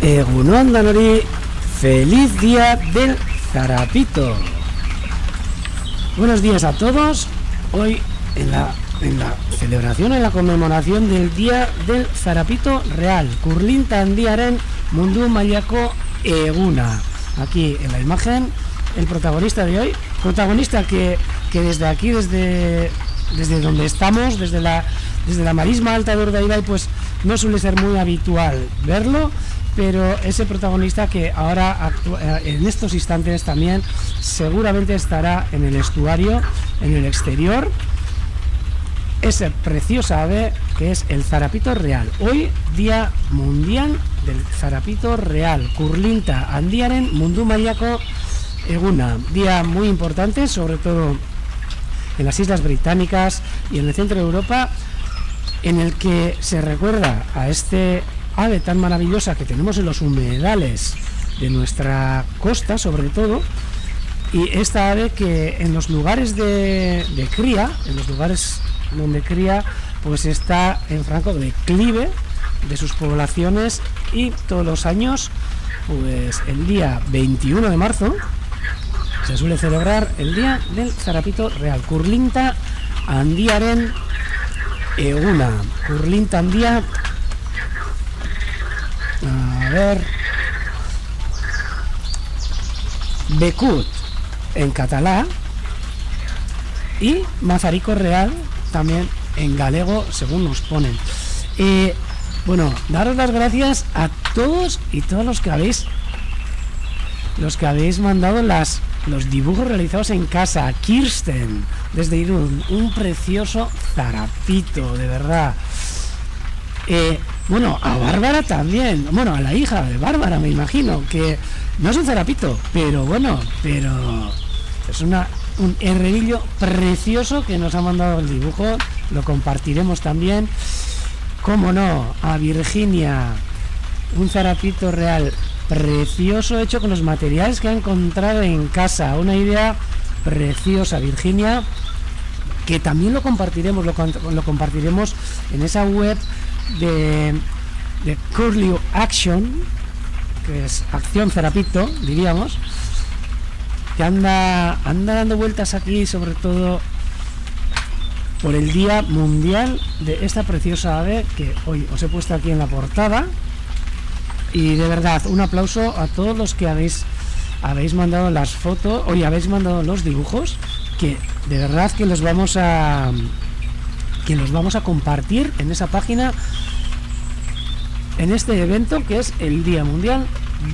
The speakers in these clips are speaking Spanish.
Egunon Danori, feliz día del Zarapito. Buenos días a todos. Hoy en la celebración, en la conmemoración del día del Zarapito real, Kurlinta handiaren mundu mailako eguna. Aquí en la imagen el protagonista de hoy, protagonista que desde aquí, desde donde estamos, desde la marisma alta de Urdaibai, pues no suele ser muy habitual verlo, pero ese protagonista que ahora en estos instantes también seguramente estará en el estuario, en el exterior, ese preciosa ave que es el Zarapito real. Hoy día mundial del Zarapito real, Kurlinta handiaren mundu mailako eguna, día muy importante, sobre todo en las Islas Británicas y en el centro de Europa, en el que se recuerda a este ave tan maravillosa que tenemos en los humedales de nuestra costa, sobre todo, y esta ave que en los lugares de cría, en los lugares donde cría, pues está en franco declive de sus poblaciones, y todos los años, pues el día 21 de marzo se suele celebrar el día del Zarapito real, Kurlinta handiaren eguna. Kurlinta handia, a ver, Becut en catalán y Mazarico real también en galego, según nos ponen. Bueno, daros las gracias a todos y todas los que habéis mandado los dibujos realizados en casa. Kirsten desde Irún, un precioso zarapito, de verdad. Bueno, a Bárbara también, bueno, a la hija de Bárbara, me imagino, que no es un zarapito, pero bueno, es un herrerillo precioso que nos ha mandado el dibujo. Lo compartiremos también, cómo no, a Virginia, un zarapito real precioso hecho con los materiales que ha encontrado en casa. Una idea preciosa, Virginia, que también lo compartiremos en esa web de Curly Action, que es Acción Zarapito, diríamos, que anda dando vueltas aquí, sobre todo por el Día Mundial de esta preciosa ave que hoy os he puesto aquí en la portada. Y de verdad, un aplauso a todos los que habéis mandado las fotos, hoy habéis mandado los dibujos, que de verdad que los vamos a compartir en esa página, en este evento que es el Día Mundial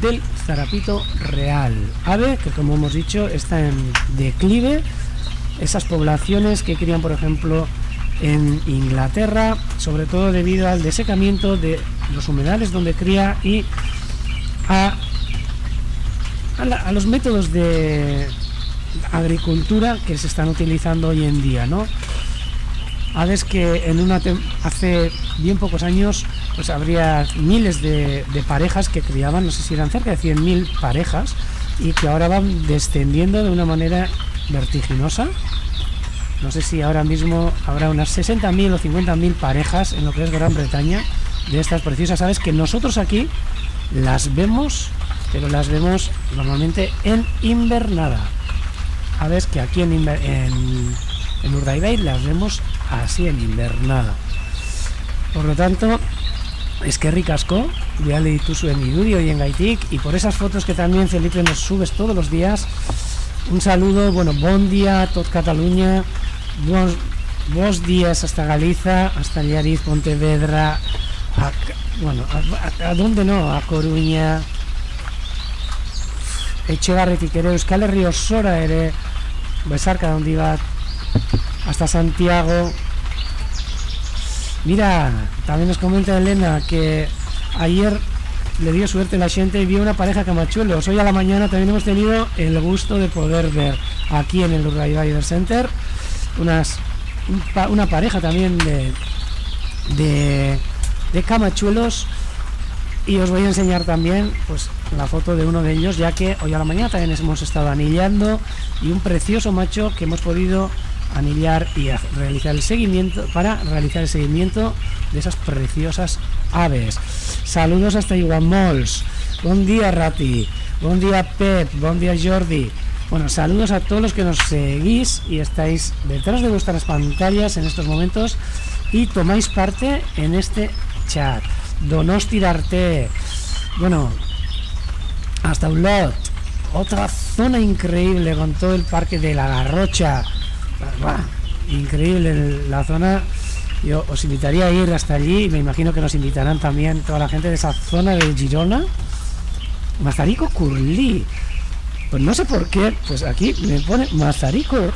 del Zarapito real, ave que, como hemos dicho, está en declive. Esas poblaciones que crían, por ejemplo, en Inglaterra, sobre todo debido al desecamiento de los humedales donde cría y a los métodos de agricultura que se están utilizando hoy en día, ¿no? Aves que hace bien pocos años pues habría miles de parejas que criaban, no sé si eran cerca de 100.000 parejas, y que ahora van descendiendo de una manera vertiginosa. No sé si ahora mismo habrá unas 60.000 o 50.000 parejas en lo que es Gran Bretaña de estas preciosas aves que nosotros aquí las vemos, pero las vemos normalmente en invernada. Aves que aquí en Urdaibai las vemos así en invernada. Por lo tanto, es que ricasco, ya le dituzu en Irudio y en Gaitik, y por esas fotos que también, Felipe, nos subes todos los días. Un saludo, bueno, bon día a tot Cataluña, buenos días hasta Galiza, hasta Llariz, Pontevedra, a dónde no, a Coruña, Etxebarretik ere, Euskal Herria osora ere, Besarka donde iba, hasta Santiago. Mira, también nos comenta Elena que ayer le dio suerte la gente y vio una pareja camachuelos. Hoy a la mañana también hemos tenido el gusto de poder ver aquí en el Urdaibai Bird Center una pareja también de camachuelos, y os voy a enseñar también pues la foto de uno de ellos, ya que hoy a la mañana también hemos estado anillando, y un precioso macho que hemos podido anillar y realizar el seguimiento de esas preciosas aves. Saludos hasta Iguamols. Buen día, Rati. Buen día, Pep. Buen día, Jordi. Bueno, saludos a todos los que nos seguís y estáis detrás de vuestras pantallas en estos momentos y tomáis parte en este chat. Donosti Arte. Bueno, hasta Ulot. Otra zona increíble con todo el parque de la Garrocha. Increíble la zona. Yo os invitaría a ir hasta allí y me imagino que nos invitarán también toda la gente de esa zona de Girona. Mazarico Curlí. Pues no sé por qué, pues aquí me pone Mazarico, a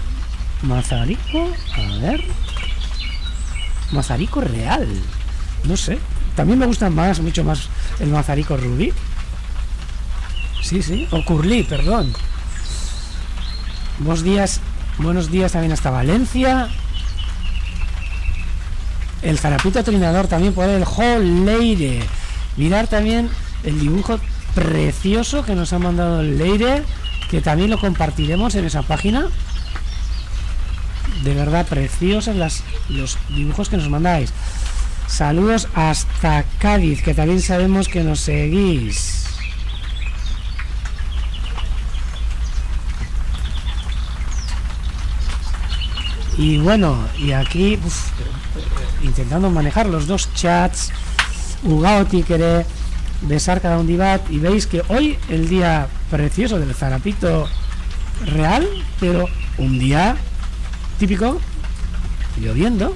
ver, Mazarico Real, no sé, también me gusta mucho más el Mazarico Rubí, sí, o Curlí, perdón. Buenos días también hasta Valencia. El Zarapito Trinador también por el Leire. Mirar también el dibujo precioso que nos ha mandado el Leire, que también lo compartiremos en esa página. De verdad preciosos los dibujos que nos mandáis. Saludos hasta Cádiz, que también sabemos que nos seguís. Y bueno, y aquí intentando manejar los dos chats, Ugao Tikere, besar cada un divat, y veis que hoy el día precioso del Zarapito Real, pero un día típico, lloviendo,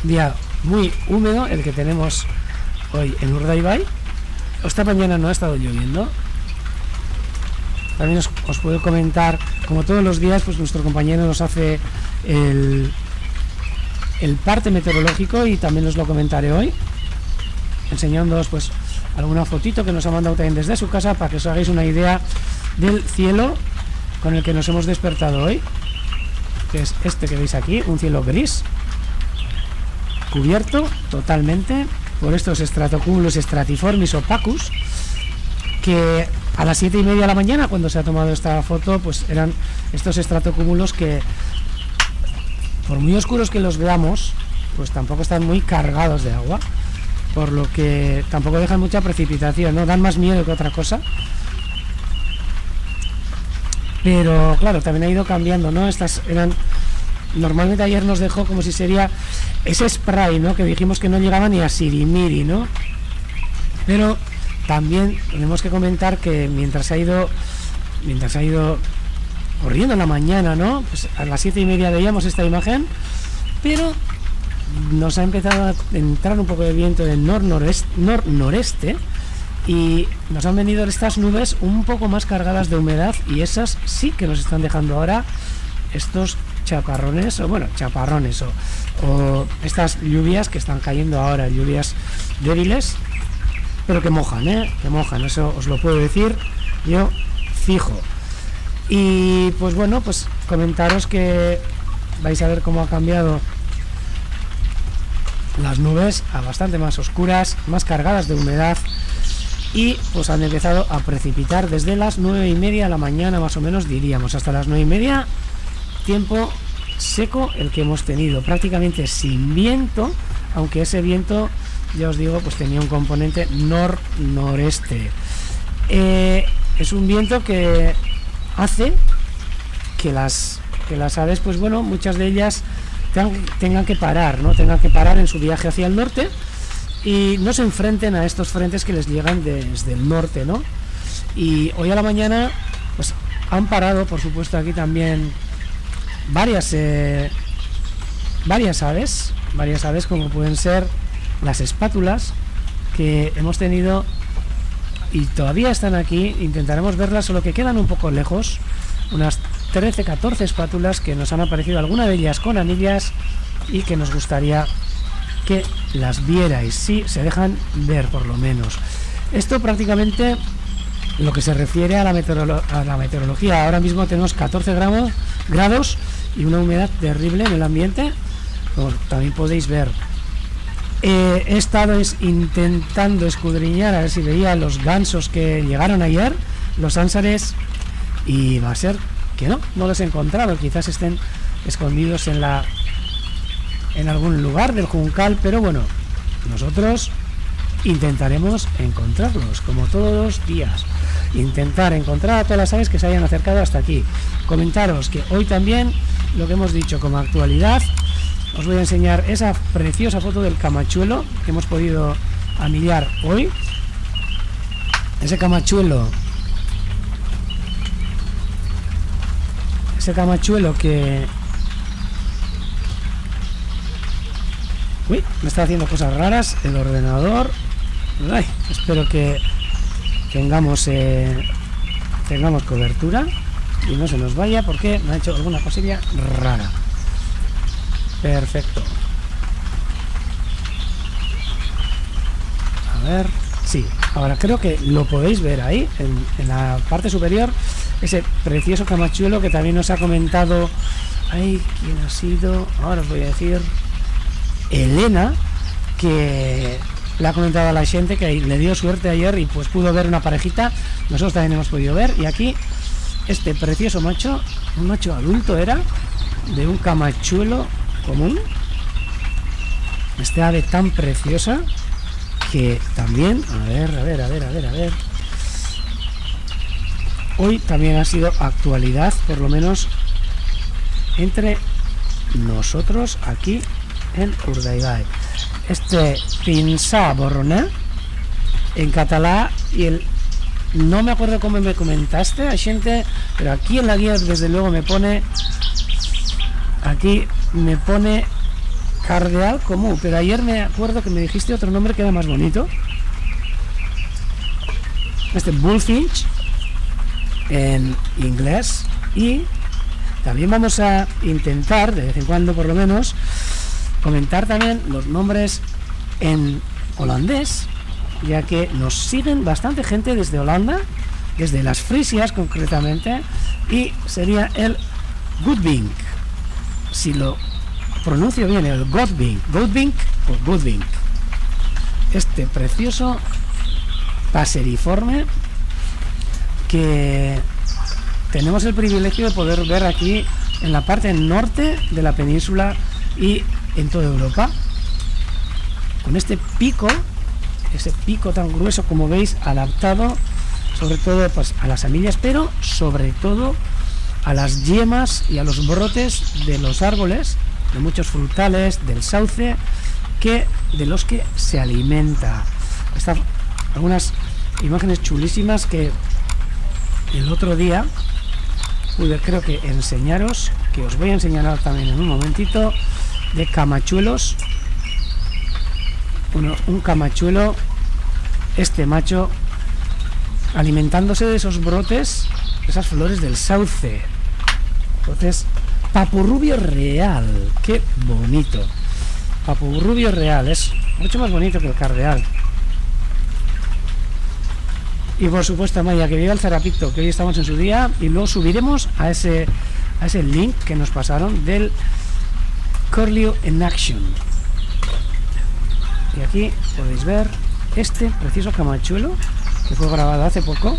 día muy húmedo el que tenemos hoy en Urdaibai. Esta mañana no ha estado lloviendo. También os puedo comentar, como todos los días, pues nuestro compañero nos hace el parte meteorológico y también os lo comentaré hoy, enseñándoos pues alguna fotito que nos ha mandado también desde su casa para que os hagáis una idea del cielo con el que nos hemos despertado hoy, que es este que veis aquí, un cielo gris cubierto totalmente por estos estratocúmulos stratiformis opacus, que a las 7:30 de la mañana, cuando se ha tomado esta foto, pues eran estos estratocúmulos que, por muy oscuros que los veamos, pues tampoco están muy cargados de agua, por lo que tampoco dejan mucha precipitación, ¿no? Dan más miedo que otra cosa. Pero claro, también ha ido cambiando, ¿no? Estas eran... Normalmente ayer nos dejó como si sería ese spray, ¿no? Que dijimos que no llegaba ni a Sirimiri, ¿no? Pero también tenemos que comentar que mientras ha ido corriendo en la mañana, ¿no? Pues a las 7:30 veíamos esta imagen, pero nos ha empezado a entrar un poco de viento del nor-noreste y nos han venido estas nubes un poco más cargadas de humedad, y esas sí que nos están dejando ahora estos chaparrones, o estas lluvias que están cayendo ahora, lluvias débiles, pero que mojan, eso os lo puedo decir yo fijo. Y pues bueno, pues comentaros que vais a ver cómo ha cambiado las nubes a bastante más oscuras, más cargadas de humedad, y pues han empezado a precipitar desde las 9:30 de la mañana, más o menos, diríamos, hasta las 9:30, tiempo seco el que hemos tenido, prácticamente sin viento, aunque ese viento, ya os digo, pues tenía un componente nor-noreste. Es un viento que hace que las aves, pues bueno, muchas de ellas tengan que parar, ¿no? Tengan que parar en su viaje hacia el norte y no se enfrenten a estos frentes que les llegan desde el norte, ¿no? Y hoy a la mañana pues han parado, por supuesto, aquí también varias aves, como pueden ser las espátulas, que hemos tenido y todavía están aquí. Intentaremos verlas, solo que quedan un poco lejos, unas 13-14 espátulas que nos han aparecido, alguna de ellas con anillas, y que nos gustaría que las vierais, si se dejan ver por lo menos. Esto prácticamente lo que se refiere a la meteorología. Ahora mismo tenemos 14 grados y una humedad terrible en el ambiente, como también podéis ver. He estado intentando escudriñar a ver si veía los gansos que llegaron ayer, los ánsares, y va a ser que no los he encontrado. Quizás estén escondidos en algún lugar del Juncal, pero bueno, nosotros intentaremos encontrarlos, como todos los días. Intentar encontrar a todas las aves que se hayan acercado hasta aquí. Comentaros que hoy también, lo que hemos dicho como actualidad, os voy a enseñar esa preciosa foto del camachuelo que hemos podido anillar hoy. Ese camachuelo que... Uy, me está haciendo cosas raras el ordenador. Ay, espero que tengamos cobertura y no se nos vaya porque me ha hecho alguna cosilla rara. Perfecto. A ver, sí, ahora creo que lo podéis ver ahí en la parte superior, ese precioso camachuelo que también nos ha comentado. Ay, ¿quién ha sido? Ahora os voy a decir. Elena, que le ha comentado a la gente que le dio suerte ayer y pues pudo ver una parejita. Nosotros también hemos podido ver. Y aquí este precioso macho, un macho adulto era, de un camachuelo común. Este ave tan preciosa que también, a ver. Hoy también ha sido actualidad, por lo menos entre nosotros aquí en Urdaibai. Este pinsà borroner en catalán, y el no me acuerdo cómo me comentaste a gente, pero aquí en la guía desde luego me pone, aquí me pone cardeal común, pero ayer me acuerdo que me dijiste otro nombre que era más bonito, este bullfinch en inglés. Y también vamos a intentar de vez en cuando por lo menos comentar también los nombres en holandés, ya que nos siguen bastante gente desde Holanda, desde las Frisias concretamente, y sería el Goodwink, si lo pronuncio bien, el Goodwink o Goodwink, este precioso paseriforme que tenemos el privilegio de poder ver aquí en la parte norte de la península y en toda Europa, con este pico, ese pico tan grueso como veis, adaptado sobre todo pues a las semillas, pero sobre todo a las yemas y a los brotes de los árboles, de muchos frutales, del sauce, de los que se alimenta. Están algunas imágenes chulísimas que el otro día pude, creo que enseñaros, que os voy a enseñar también en un momentito, de camachuelos. Un camachuelo, este macho, alimentándose de esos brotes, esas flores del sauce. Entonces, papurrubio real, qué bonito. Papurrubio real, es mucho más bonito que el cardeal. Y por supuesto, Maya, que viva el zarapito, que hoy estamos en su día, y luego subiremos a ese link que nos pasaron del Curlew in Action. Y aquí podéis ver este precioso camachuelo que fue grabado hace poco.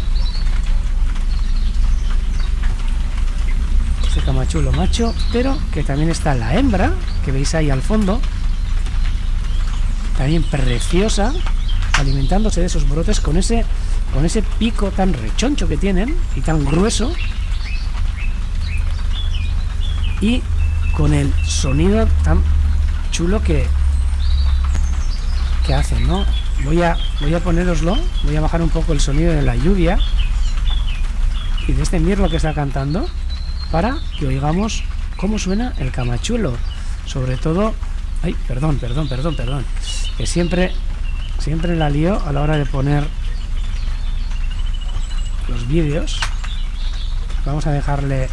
Este camachuelo macho, pero que también está la hembra, que veis ahí al fondo, también preciosa, alimentándose de esos brotes con ese pico tan rechoncho que tienen y tan grueso, y con el sonido tan chulo que hacen, ¿no? Voy a poneroslo, voy a bajar un poco el sonido de la lluvia y de este mirlo que está cantando para que oigamos cómo suena el camachuelo, sobre todo. Ay, perdón, que siempre la lío a la hora de poner los vídeos. Vamos a dejarle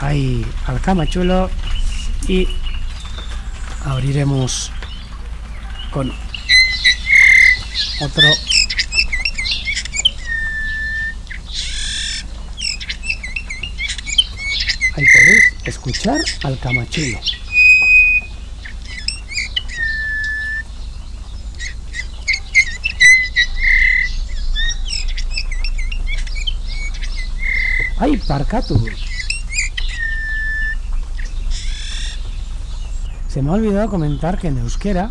ahí al camachuelo y abriremos con otro. Ahí podéis escuchar al camachuelo. ¡Ay, Parcatu! Se me ha olvidado comentar que en euskera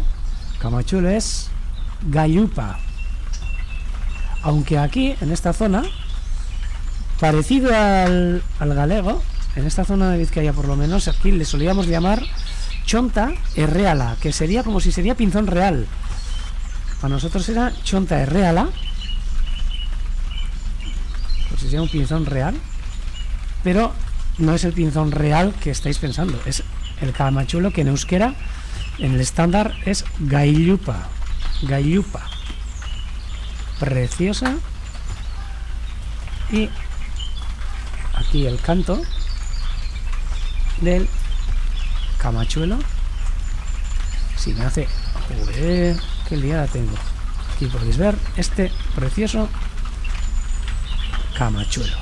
camachuelo es Gallupa. Aunque aquí, en esta zona, parecido al galego, en esta zona de Vizcaya por lo menos, aquí le solíamos llamar chonta erreala, que sería como si sería pinzón real. Para nosotros era chonta erreala, pues si sería un pinzón real, pero no es el pinzón real que estáis pensando, es el camachuelo, que en euskera, en el estándar, es Gallupa. Gallupa. Preciosa. Y aquí el canto del camachuelo. Si me hace... Joder, qué liada tengo. Aquí podéis ver este precioso camachuelo.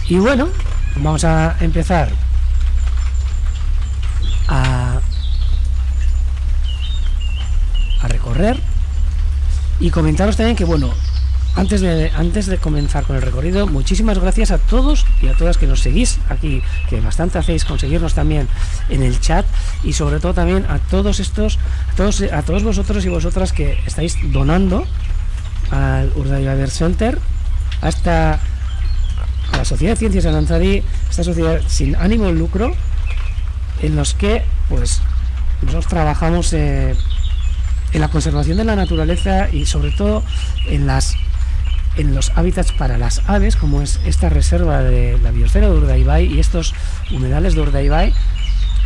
Y bueno, vamos a empezar a recorrer y comentaros también que, bueno, antes de comenzar con el recorrido, muchísimas gracias a todos y a todas que nos seguís aquí, que bastante hacéis conseguirnos también en el chat, y sobre todo también a todos vosotros y vosotras que estáis donando al Urdaibai Center, a la Sociedad de Ciencias de Aranzadi, esta sociedad sin ánimo de lucro, en los que pues nosotros trabajamos en la conservación de la naturaleza y sobre todo en los hábitats para las aves, como es esta reserva de la biosfera de Urdaibai y estos humedales de Urdaibai,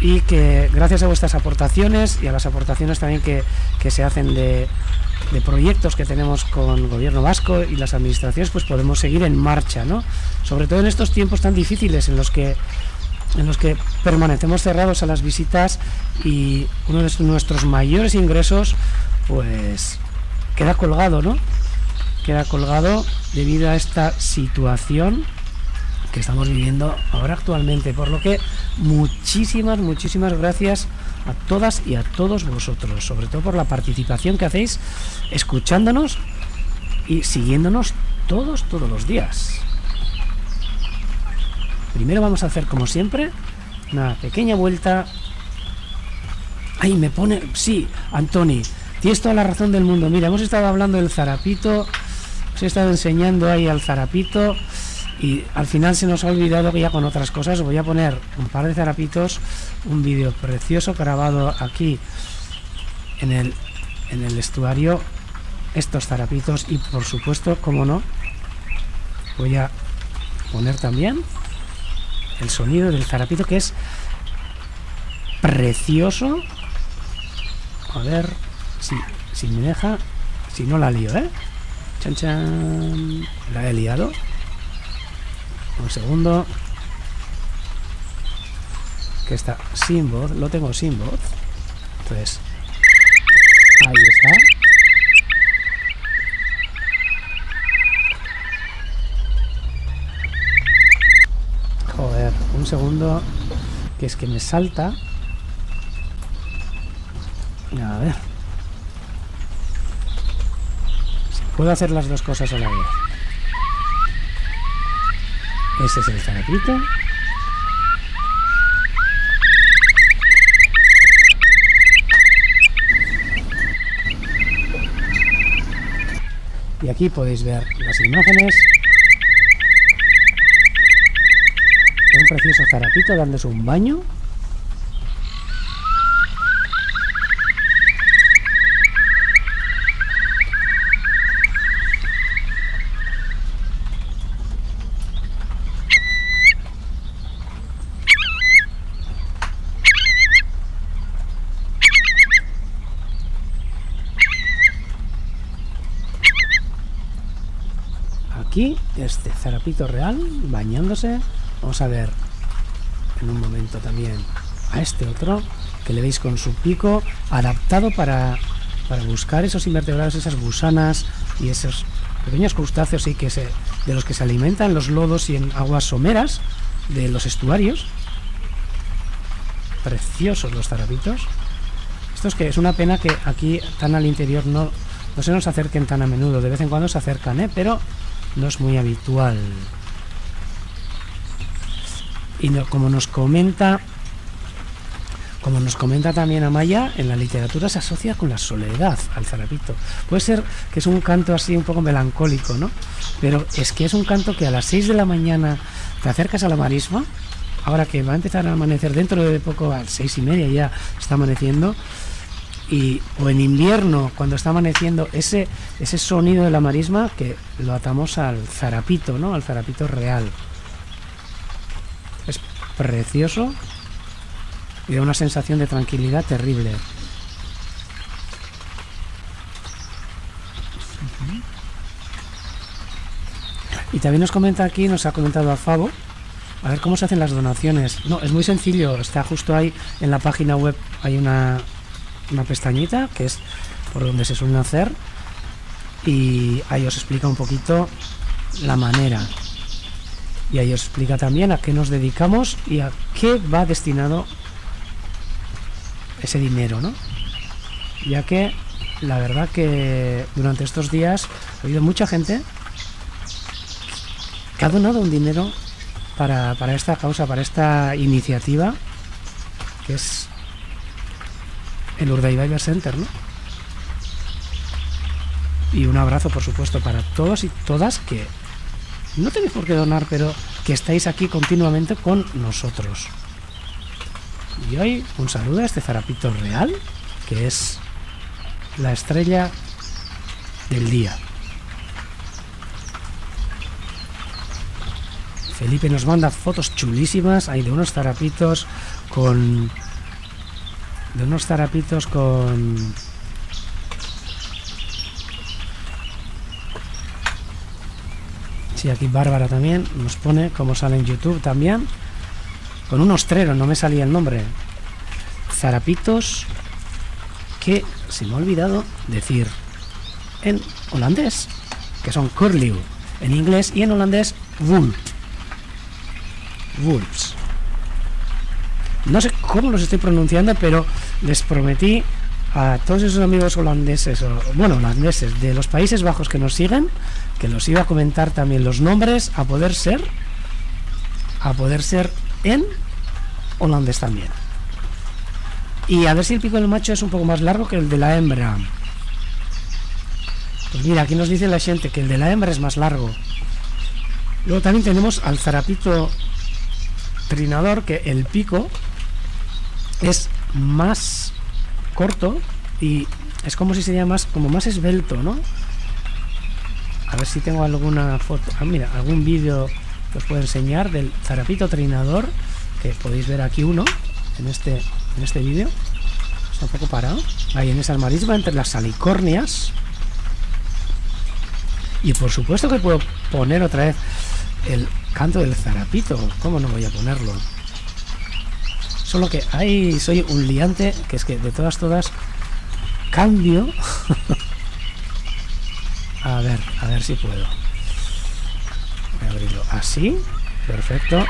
y que gracias a vuestras aportaciones y a las aportaciones también que se hacen de proyectos que tenemos con el gobierno vasco y las administraciones, pues podemos seguir en marcha, ¿no? Sobre todo en estos tiempos tan difíciles en los que permanecemos cerrados a las visitas, y uno de nuestros mayores ingresos pues queda colgado, ¿no? Queda colgado debido a esta situación que estamos viviendo ahora actualmente, por lo que muchísimas gracias a todas y a todos vosotros, sobre todo por la participación que hacéis, escuchándonos y siguiéndonos todos los días. Primero vamos a hacer, como siempre, una pequeña vuelta. Ahí me pone... Sí, Antoni, tienes toda la razón del mundo. Mira, hemos estado hablando del zarapito, os he estado enseñando ahí al zarapito, y al final se nos ha olvidado que ya con otras cosas. Voy a poner un par de zarapitos, un vídeo precioso grabado aquí en el estuario, estos zarapitos, y por supuesto, como no, voy a poner también el sonido del zarapito, que es precioso. A ver si me deja, si no la lío, chan chan, la he liado. Un segundo, que está sin voz, lo tengo sin voz, entonces ahí está. Joder, un segundo, que es que me salta. A ver si puedo hacer las dos cosas a la vez. Ese es el zarapito. Y aquí podéis ver las imágenes de un precioso zarapito dándose un baño. Aquí este zarapito real bañándose. Vamos a ver en un momento también a este otro, que le veis con su pico adaptado para buscar esos invertebrados, esas gusanas y esos pequeños crustáceos de los que se alimentan en los lodos y en aguas someras de los estuarios. Preciosos los zarapitos. Estos, que es una pena que aquí tan al interior no se nos acerquen tan a menudo. De vez en cuando se acercan, pero no es muy habitual. Y no, como nos comenta Como nos comenta también Amaya, en la literatura se asocia con la soledad al zarapito. Puede ser que es un canto así un poco melancólico, ¿no? Pero es que es un canto que a las 6 de la mañana te acercas a la marisma, ahora que va a empezar a amanecer dentro de poco, a las 6:30 ya está amaneciendo, o en invierno cuando está amaneciendo, ese sonido de la marisma que lo atamos al zarapito, ¿no? Al zarapito real. Es precioso y da una sensación de tranquilidad terrible. Y también nos comenta aquí, nos ha comentado a Fabo, a ver cómo se hacen las donaciones. No, es muy sencillo, está justo ahí en la página web, hay una pestañita que es por donde se suelen hacer, y ahí os explica un poquito la manera, y ahí os explica también a qué nos dedicamos y a qué va destinado ese dinero, ¿no? Ya que la verdad que durante estos días ha habido mucha gente que ha donado un dinero para esta causa, para esta iniciativa que es el Urdaibai Center, ¿no? Y un abrazo, por supuesto, para todos y todas que no tenéis por qué donar, pero que estáis aquí continuamente con nosotros. Y hoy un saludo a este zarapito real, que es la estrella del día. Felipe nos manda fotos chulísimas, hay de unos zarapitos con... Sí, aquí Bárbara también nos pone cómo sale en YouTube también. Con un ostrero, no me salía el nombre. Zarapitos que se me ha olvidado decir en holandés, que son curlew en inglés, y en holandés wolf. Wolves. No sé cómo los estoy pronunciando, pero les prometí a todos esos amigos holandeses, holandeses de los Países Bajos que nos siguen, que los iba a comentar también los nombres, a poder ser en holandés también. Y a ver si el pico del macho es un poco más largo que el de la hembra. Pues mira, aquí nos dice la gente que el de la hembra es más largo. Luego también tenemos al zarapito trinador, que el pico es más corto y es como si sería más esbelto, ¿no? A ver si tengo alguna foto. Mira, algún vídeo que os puedo enseñar del zarapito trinador, que podéis ver aquí uno en este vídeo. Está un poco parado ahí en esa marisma entre las salicornias. Y por supuesto que puedo poner otra vez el canto del zarapito. ¿Cómo no voy a ponerlo? Solo que ahí soy un liante, que es que de todas cambio. a ver si puedo. Voy a abrirlo así. Perfecto.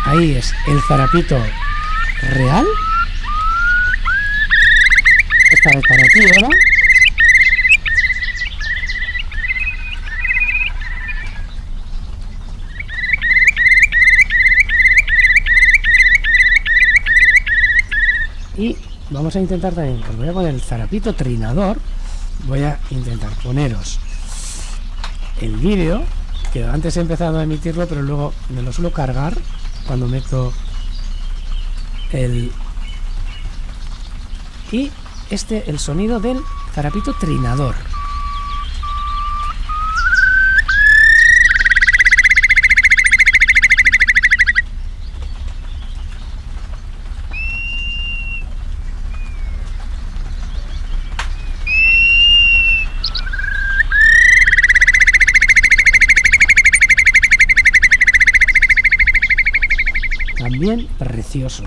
Ahí es el zarapito real. Esta vez para ti, ¿verdad? Y vamos a intentar también, os voy a poner el zarapito trinador. Voy a intentar poneros el vídeo, que antes he empezado a emitirlo, pero luego me lo suelo cargar cuando meto el sonido del zarapito trinador. También precioso.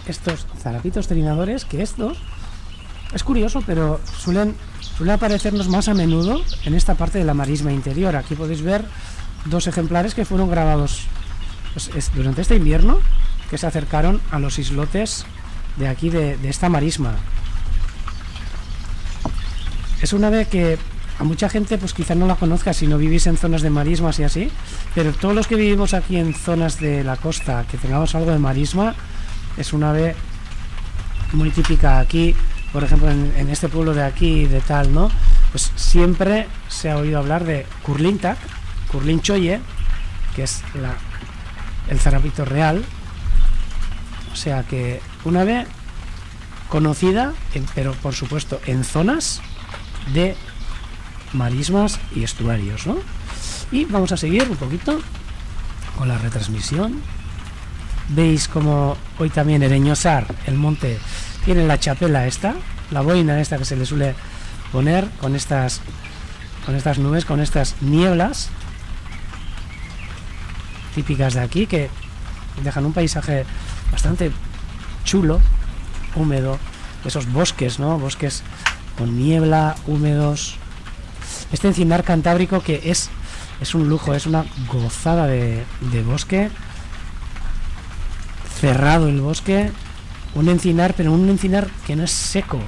Estos zarapitos trinadores, que estos es curioso, pero suelen aparecernos más a menudo en esta parte de la marisma interior. Aquí podéis ver dos ejemplares que fueron grabados pues, durante este invierno, que se acercaron a los islotes de aquí, de esta marisma. Es un ave que a mucha gente pues quizás no la conozca si no vivís en zonas de marismas y así, pero todos los que vivimos aquí en zonas de la costa, que tengamos algo de marisma, es un ave muy típica aquí. Por ejemplo, en este pueblo de aquí, de tal, ¿no? Pues siempre se ha oído hablar de Kurlintak, Kurlinchoye, que es el zarapito real. O sea que una ave conocida, pero por supuesto en zonas de marismas y estuarios, ¿no? Y vamos a seguir un poquito con la retransmisión. Veis como hoy también Ereñosar, el monte, tiene la chapela esta, la boina esta que se le suele poner con estas nubes, con estas nieblas típicas de aquí, que dejan un paisaje bastante chulo, húmedo, esos bosques, ¿no? Bosques con niebla, húmedos. Este encinar cantábrico que es un lujo, es una gozada de bosque, cerrado el bosque, un encinar, pero un encinar que no es seco,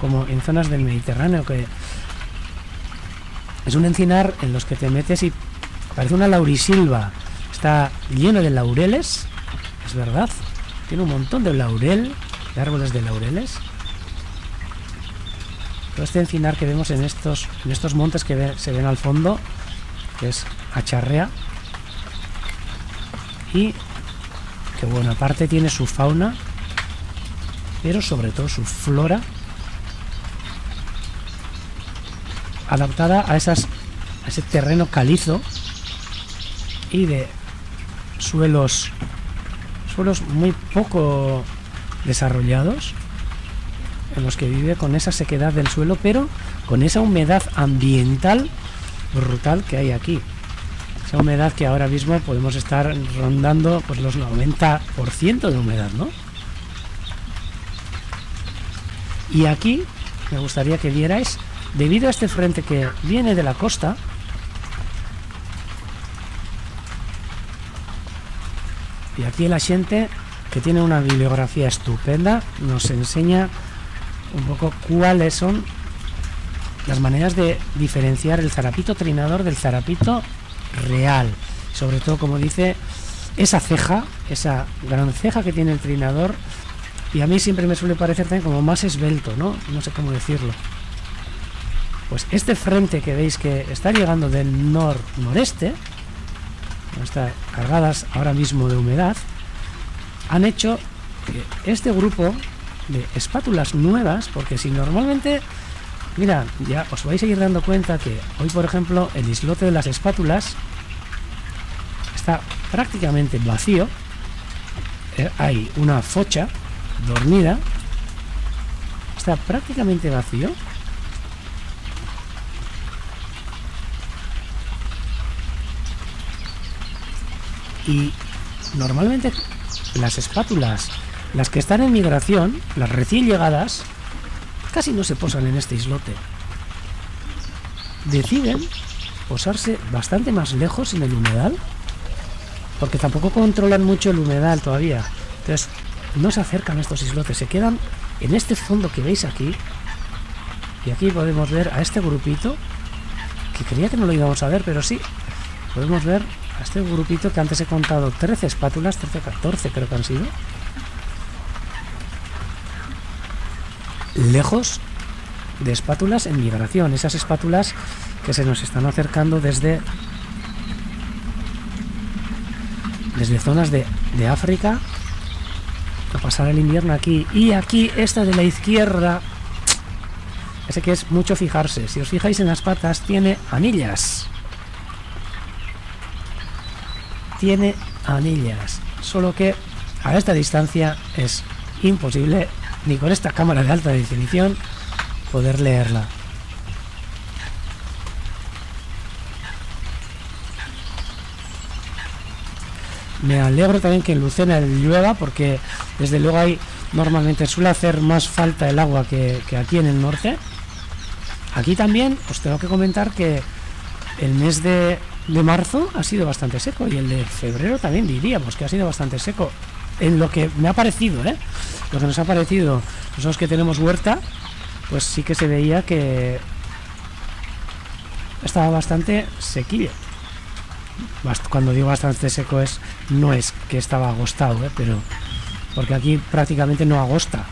como en zonas del Mediterráneo, que es un encinar en los que te metes y parece una laurisilva. Está lleno de laureles, es verdad, tiene un montón de laurel, de árboles de laureles. Todo este encinar que vemos en estos montes que se ven al fondo, que es Acharrea, y que bueno, aparte tiene su fauna, pero sobre todo su flora, adaptada a ese terreno calizo y de suelos muy poco desarrollados, en los que vive con esa sequedad del suelo, pero con esa humedad ambiental brutal que hay aquí. Esa humedad que ahora mismo podemos estar rondando pues los 90% de humedad, ¿no? Y aquí me gustaría que vierais, debido a este frente que viene de la costa, y aquí el Axente, que tiene una bibliografía estupenda, nos enseña un poco cuáles son las maneras de diferenciar el zarapito trinador del zarapito real. Sobre todo, como dice, esa ceja, esa gran ceja que tiene el trinador, y a mí siempre me suele parecer también como más esbelto, ¿no? No sé cómo decirlo. Pues este frente que veis que está llegando del noreste, está cargadas ahora mismo de humedad, han hecho que este grupo de espátulas nuevas, porque si normalmente, mira, ya os vais a ir dando cuenta que hoy, por ejemplo, el islote de las espátulas está prácticamente vacío. Hay una focha dormida, está prácticamente vacío. Y normalmente las espátulas, las que están en migración, las recién llegadas, casi no se posan en este islote. Deciden posarse bastante más lejos en el humedal, porque tampoco controlan mucho el humedal todavía. Entonces no se acercan a estos islotes, se quedan en este fondo que veis aquí. Y aquí podemos ver a este grupito, que creía que no lo íbamos a ver, pero sí, podemos ver a este grupito que antes he contado 13 espátulas, 13 o 14 creo que han sido. Lejos de espátulas en migración, esas espátulas que se nos están acercando desde zonas de África a pasar el invierno aquí. Y aquí esta de la izquierda, ese que es mucho fijarse, si os fijáis en las patas, tiene anillas, solo que a esta distancia es imposible ni con esta cámara de alta definición poder leerla. Me alegro también que en Lucena llueva, porque desde luego ahí normalmente suele hacer más falta el agua que aquí en el norte. Aquí también os tengo que comentar que el mes de de marzo ha sido bastante seco y el de febrero también diríamos que ha sido bastante seco. En lo que me ha parecido, lo que nos ha parecido nosotros que tenemos huerta, pues sí que se veía que estaba bastante sequillo. Cuando digo bastante seco no es que estaba agostado, pero porque aquí prácticamente no agosta.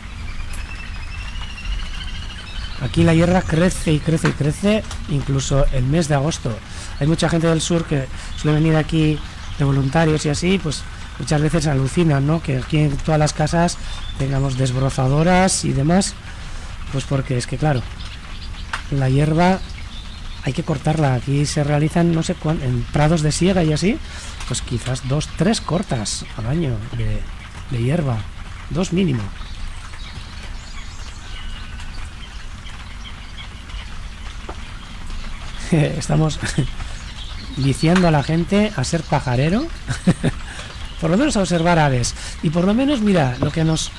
Aquí la hierba crece y crece y crece, incluso el mes de agosto. Hay mucha gente del sur que suele venir aquí de voluntarios y así, pues muchas veces alucinan, ¿no? Que aquí en todas las casas tengamos desbrozadoras y demás, pues porque es que claro, la hierba hay que cortarla. Aquí se realizan, no sé cuánto, en prados de siega y así, pues quizás 2, 3 cortas al año de hierba, 2 mínimo. Estamos viciando a la gente a ser pajarero, por lo menos a observar aves. Y por lo menos, mira, lo que nos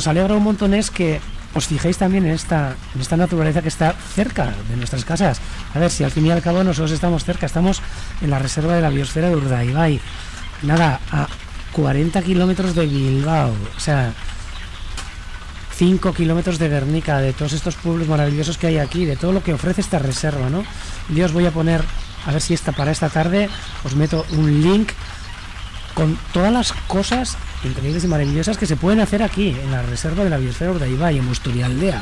alegra un montón es que os fijéis también en esta naturaleza que está cerca de nuestras casas. A ver, si al fin y al cabo nosotros estamos cerca, estamos en la reserva de la biosfera de Urdaibai, nada, a 40 kilómetros de Bilbao, o sea, 5 kilómetros de Guernica, de todos estos pueblos maravillosos que hay aquí, de todo lo que ofrece esta reserva, ¿no? Yo os voy a poner, a ver si para esta tarde os meto un link con todas las cosas increíbles y maravillosas que se pueden hacer aquí, en la reserva de la biosfera Urdaibai, en Busturialdea.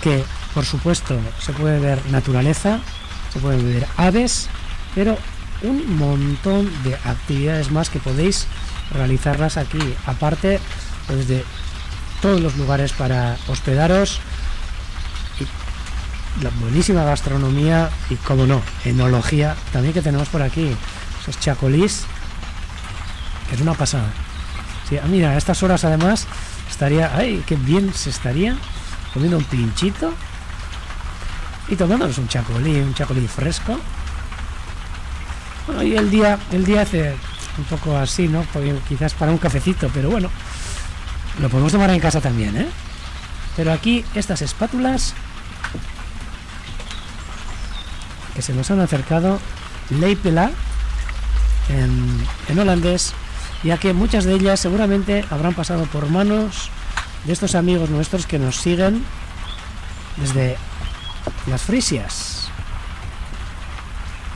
Que, por supuesto, se puede ver naturaleza, se pueden ver aves, pero un montón de actividades más que podéis realizarlas aquí. Aparte, pues de todos los lugares para hospedaros y la buenísima gastronomía y, como no, enología también que tenemos por aquí. Esos chacolís, que es una pasada. Sí, mira, a estas horas además estaría, ay, qué bien se estaría comiendo un pinchito y tomándonos un chacolí fresco. Bueno, y el día hace un poco así, ¿no? Porque quizás para un cafecito, pero bueno, lo podemos tomar en casa también, Pero aquí estas espátulas que se nos han acercado, Leipela en holandés, ya que muchas de ellas seguramente habrán pasado por manos de estos amigos nuestros que nos siguen desde las Frisias,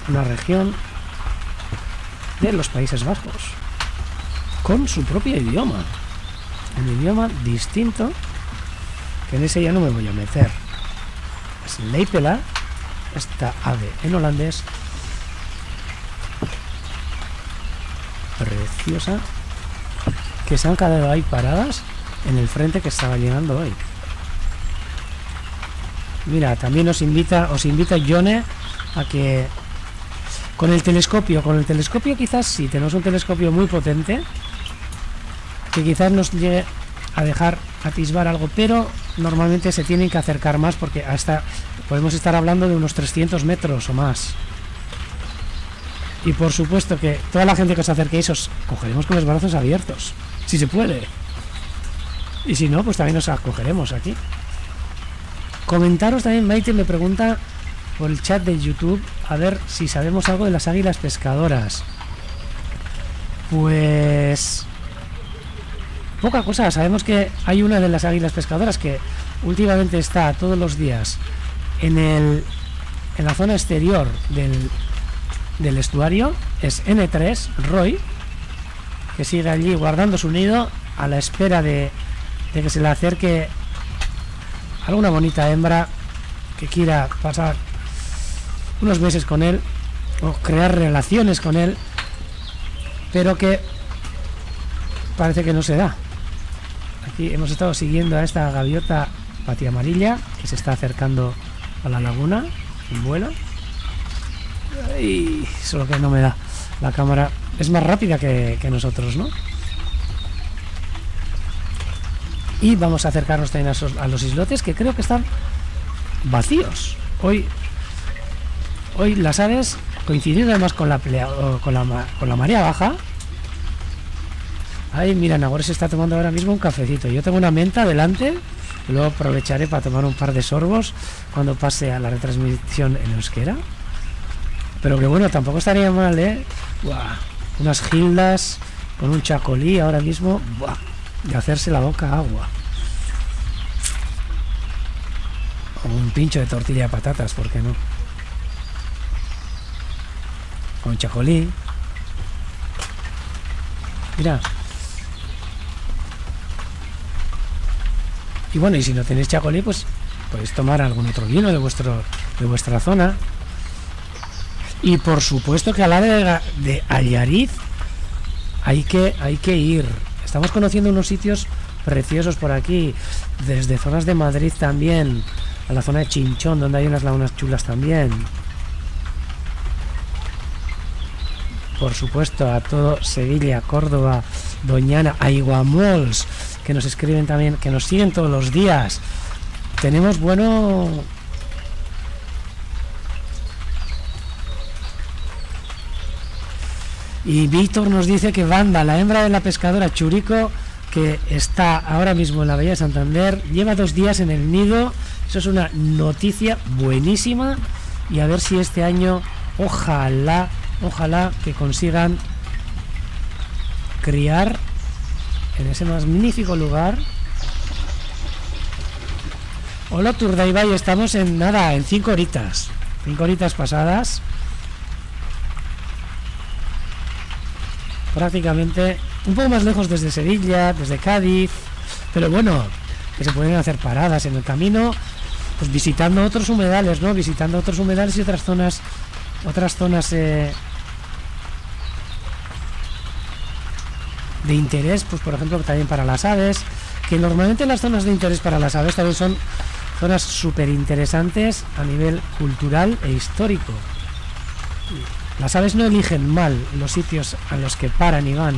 una región de los Países Bajos, con su propio idioma, un idioma distinto, que en ese ya no me voy a meter. Es Leipela, esta ave en holandés, preciosa, que se han quedado ahí paradas en el frente que estaba llegando hoy. Mira, también os invita Yone a que con el telescopio quizás, si tenemos un telescopio muy potente, que quizás nos llegue a dejar atisbar algo, pero normalmente se tienen que acercar más, porque hasta podemos estar hablando de unos 300 metros o más. Y por supuesto que toda la gente que os acerquéis os cogeremos con los brazos abiertos, si se puede. Y si no, pues también os acogeremos aquí. Comentaros también, Maite me pregunta por el chat de YouTube, a ver si sabemos algo de las águilas pescadoras. Pues poca cosa. Sabemos que hay una de las águilas pescadoras que últimamente está todos los días en la zona exterior del estuario. Es N3 Roy, que sigue allí guardando su nido a la espera de que se le acerque alguna bonita hembra que quiera pasar unos meses con él o crear relaciones con él, pero que parece que no se da. Aquí hemos estado siguiendo a esta gaviota patiamarilla que se está acercando a la laguna en vuelo, y solo que no me da la cámara, es más rápida que nosotros, ¿no? Y vamos a acercarnos también a los islotes, que creo que están vacíos hoy las aves, coincidiendo además con la marea baja. Ay, mira, Nagore se está tomando ahora mismo un cafecito. Yo tengo una menta delante Luego aprovecharé para tomar un par de sorbos cuando pase a la retransmisión en euskera. Pero que bueno, tampoco estaría mal, ¿eh? ¡Buah! Unas gildas con un chacolí ahora mismo. ¡Buah! De hacerse la boca agua. O un pincho de tortilla de patatas, ¿por qué no? Con chacolí. Mira. Y bueno, y si no tenéis chacolí, pues podéis tomar algún otro vino de vuestra zona. Y por supuesto que al área de Allariz hay que ir. Estamos conociendo unos sitios preciosos por aquí, desde zonas de Madrid también, a la zona de Chinchón, donde hay unas lagunas chulas también. Por supuesto, a todo Sevilla, Córdoba, Doñana, a Iguamols, que nos escriben también, que nos siguen todos los días. Tenemos bueno... Y Víctor nos dice que Banda, la hembra de la pescadora Churico, que está ahora mismo en la Bahía de Santander, lleva 2 días en el nido. Eso es una noticia buenísima. Y a ver si este año, ojalá que consigan criar en ese magnífico lugar. Hola Turdaibai, estamos en nada, en 5 horitas. 5 horitas pasadas. Prácticamente un poco más lejos desde Sevilla, desde Cádiz, pero bueno, que se pueden hacer paradas en el camino, pues visitando otros humedales, ¿no? Visitando otros humedales y otras zonas de interés, pues por ejemplo también para las aves, que normalmente las zonas de interés para las aves también son zonas súper interesantes a nivel cultural e histórico. Las aves no eligen mal los sitios a los que paran y van.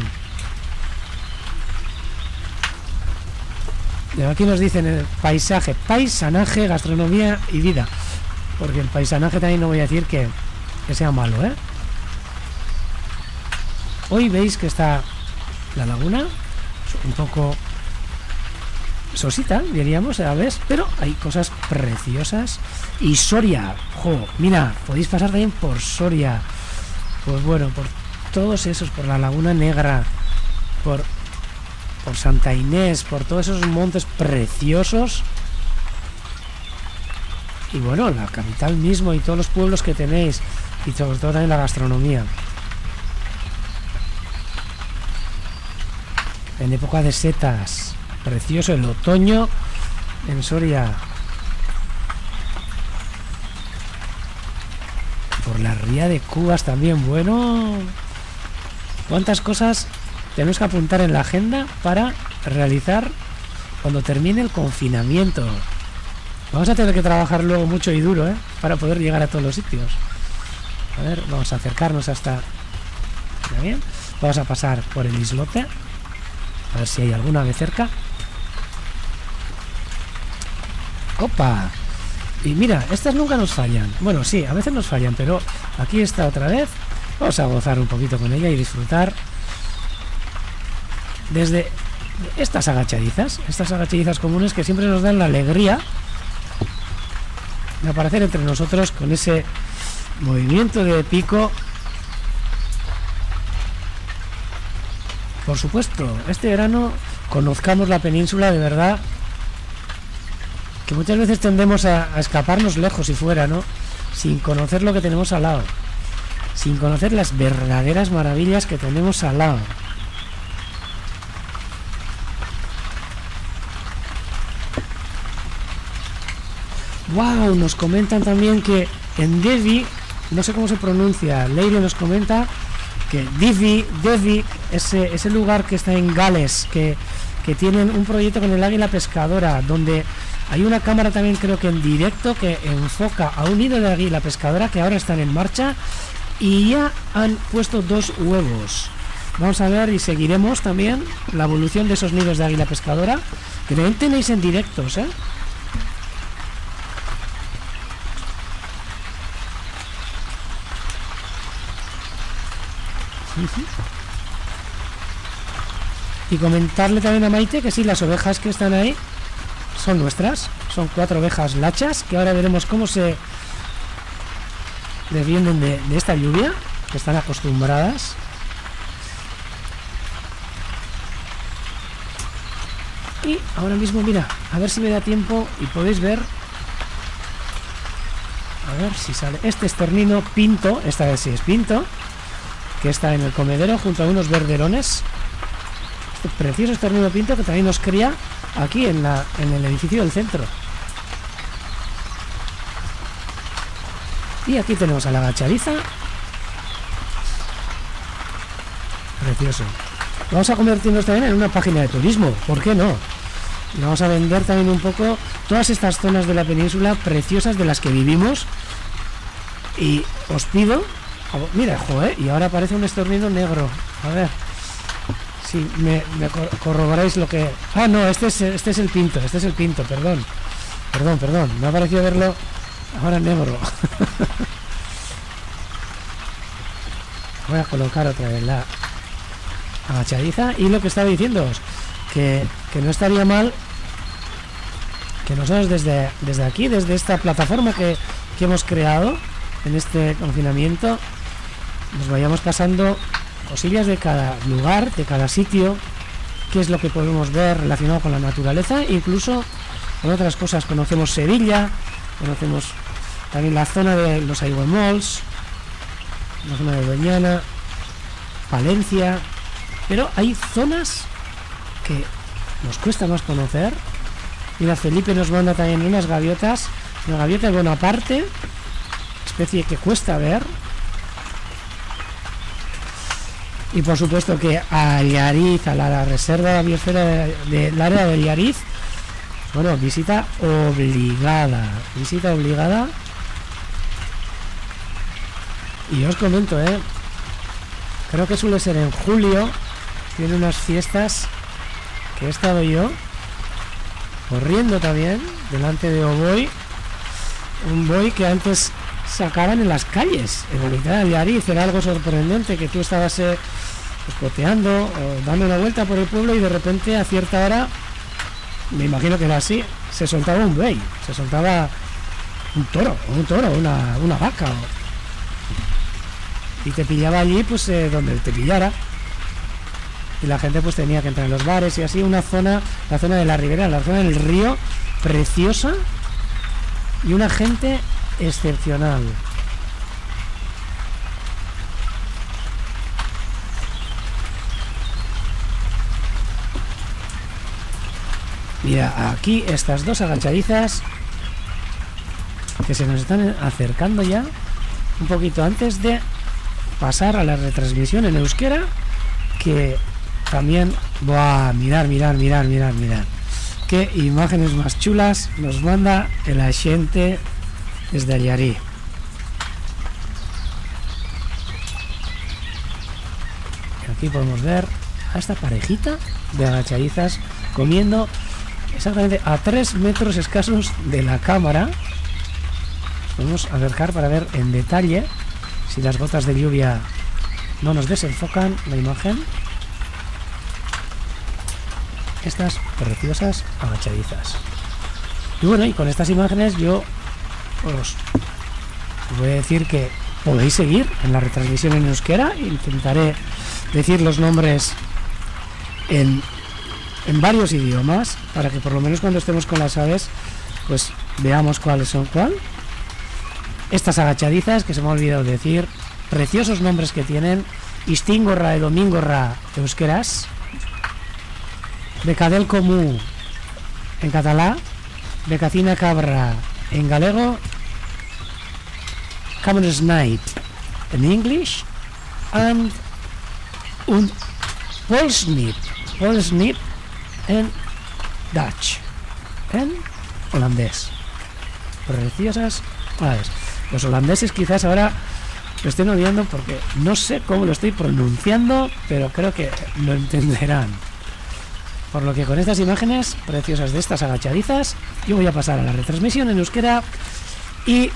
Y aquí nos dicen el paisaje, paisanaje, gastronomía y vida. Porque el paisanaje también no voy a decir que sea malo, ¿eh? Hoy veis que está la laguna un poco sosita, diríamos, a veces, pero hay cosas preciosas. Y Soria, jo, mira, podéis pasar también por Soria. Pues bueno, por todos esos, por la Laguna Negra, por Santa Inés, por todos esos montes preciosos. Y bueno, la capital mismo y todos los pueblos que tenéis. Y sobre todo también la gastronomía. En época de setas, precioso el otoño en Soria. Por la ría de Cubas también, bueno. ¿Cuántas cosas tenemos que apuntar en la agenda para realizar cuando termine el confinamiento? Vamos a tener que trabajar luego mucho y duro, para poder llegar a todos los sitios. A ver, vamos a acercarnos hasta... Bien. Vamos a pasar por el islote. A ver si hay alguna ave cerca. ¡Opa! Y mira, estas nunca nos fallan. Bueno, sí, a veces nos fallan, pero aquí está otra vez. Vamos a gozar un poquito con ella y disfrutar desde estas agachadizas comunes que siempre nos dan la alegría de aparecer entre nosotros con ese movimiento de pico. Por supuesto, este verano conozcamos la península de verdad, que muchas veces tendemos a escaparnos lejos y fuera, ¿no? Sin conocer lo que tenemos al lado, sin conocer las verdaderas maravillas que tenemos al lado. ¡Wow! Nos comentan también que en Devi, no sé cómo se pronuncia, Leire nos comenta que Devi, ese lugar que está en Gales, que tienen un proyecto con el águila pescadora, donde hay una cámara también, creo que en directo, que enfoca a un nido de águila pescadora que ahora están en marcha y ya han puesto 2 huevos. Vamos a ver y seguiremos también la evolución de esos nidos de águila pescadora, que también tenéis en directos, Y comentarle también a Maite que sí, las ovejas que están ahí son nuestras, son 4 ovejas lachas, que ahora veremos cómo se defienden de esta lluvia, que están acostumbradas. Y ahora mismo, mira, a ver si me da tiempo y podéis ver, a ver si sale este esternino pinto, esta vez sí es pinto, que está en el comedero junto a unos verderones. Este precioso esternino pinto que también nos cría aquí en el edificio del centro. Y aquí tenemos a la agachadiza. Precioso. Vamos a convertirnos también en una página de turismo, ¿por qué no? Y vamos a vender también un poco todas estas zonas de la península preciosas de las que vivimos. Y os pido, mira, joder, y ahora aparece un estornido negro. A ver si me corroboráis lo que... Ah, no, este es el pinto, perdón, me ha parecido verlo ahora negro. Voy a colocar otra vez la agachadiza. Y lo que estaba diciéndoos, que no estaría mal que nosotros desde aquí, desde esta plataforma que hemos creado en este confinamiento, nos vayamos pasando cosillas de cada lugar, de cada sitio, qué es lo que podemos ver relacionado con la naturaleza, incluso con otras cosas. Conocemos Sevilla, conocemos también la zona de los Highway Malls, la zona de Doñana, Palencia, pero hay zonas que nos cuesta más conocer. Mira, Felipe nos manda también unas gaviotas, una gaviota de Bonaparte, especie que cuesta ver. Y por supuesto que a Llariz, a la reserva de la biosfera del área de Llariz, bueno, visita obligada. Y os comento, creo que suele ser en julio, tiene unas fiestas que he estado yo corriendo también delante de Oboy, un buey que antes sacaban en las calles, en la mitad de Llariz. Era algo sorprendente que tú estabas escoteando o dando una vuelta por el pueblo y de repente a cierta hora, me imagino que era así, se soltaba un buey, se soltaba un toro, una vaca, y te pillaba allí, pues donde te pillara, y la gente pues tenía que entrar en los bares y así. Una zona, la zona de la ribera, la zona del río, preciosa, y una gente excepcional. Mira, aquí estas dos agachadizas que se nos están acercando ya un poquito antes de pasar a la retransmisión en euskera, que también va a mirar qué imágenes más chulas nos manda el Axente desde Allarí. Aquí podemos ver a esta parejita de agachadizas comiendo exactamente a 3 metros escasos de la cámara. Nos podemos acercar para ver en detalle, si las gotas de lluvia no nos desenfocan la imagen, estas preciosas agachadizas. Y bueno, y con estas imágenes yo os voy a decir que podéis seguir en la retransmisión en euskera. Intentaré decir los nombres en varios idiomas, para que por lo menos cuando estemos con las aves pues veamos cuáles son cuál. Estas agachadizas, que se me ha olvidado decir, preciosos nombres que tienen: Istingorra y Domingorra euskeras, Becadel Comú en catalá, Becacina Cabra en galego, Common Snipe en English, and un Polsnip en Dutch, en holandés. Preciosas aves. Los holandeses quizás ahora lo estén odiando porque no sé cómo lo estoy pronunciando, pero creo que lo entenderán. Por lo que con estas imágenes preciosas de estas agachadizas, yo voy a pasar a la retransmisión en euskera. Y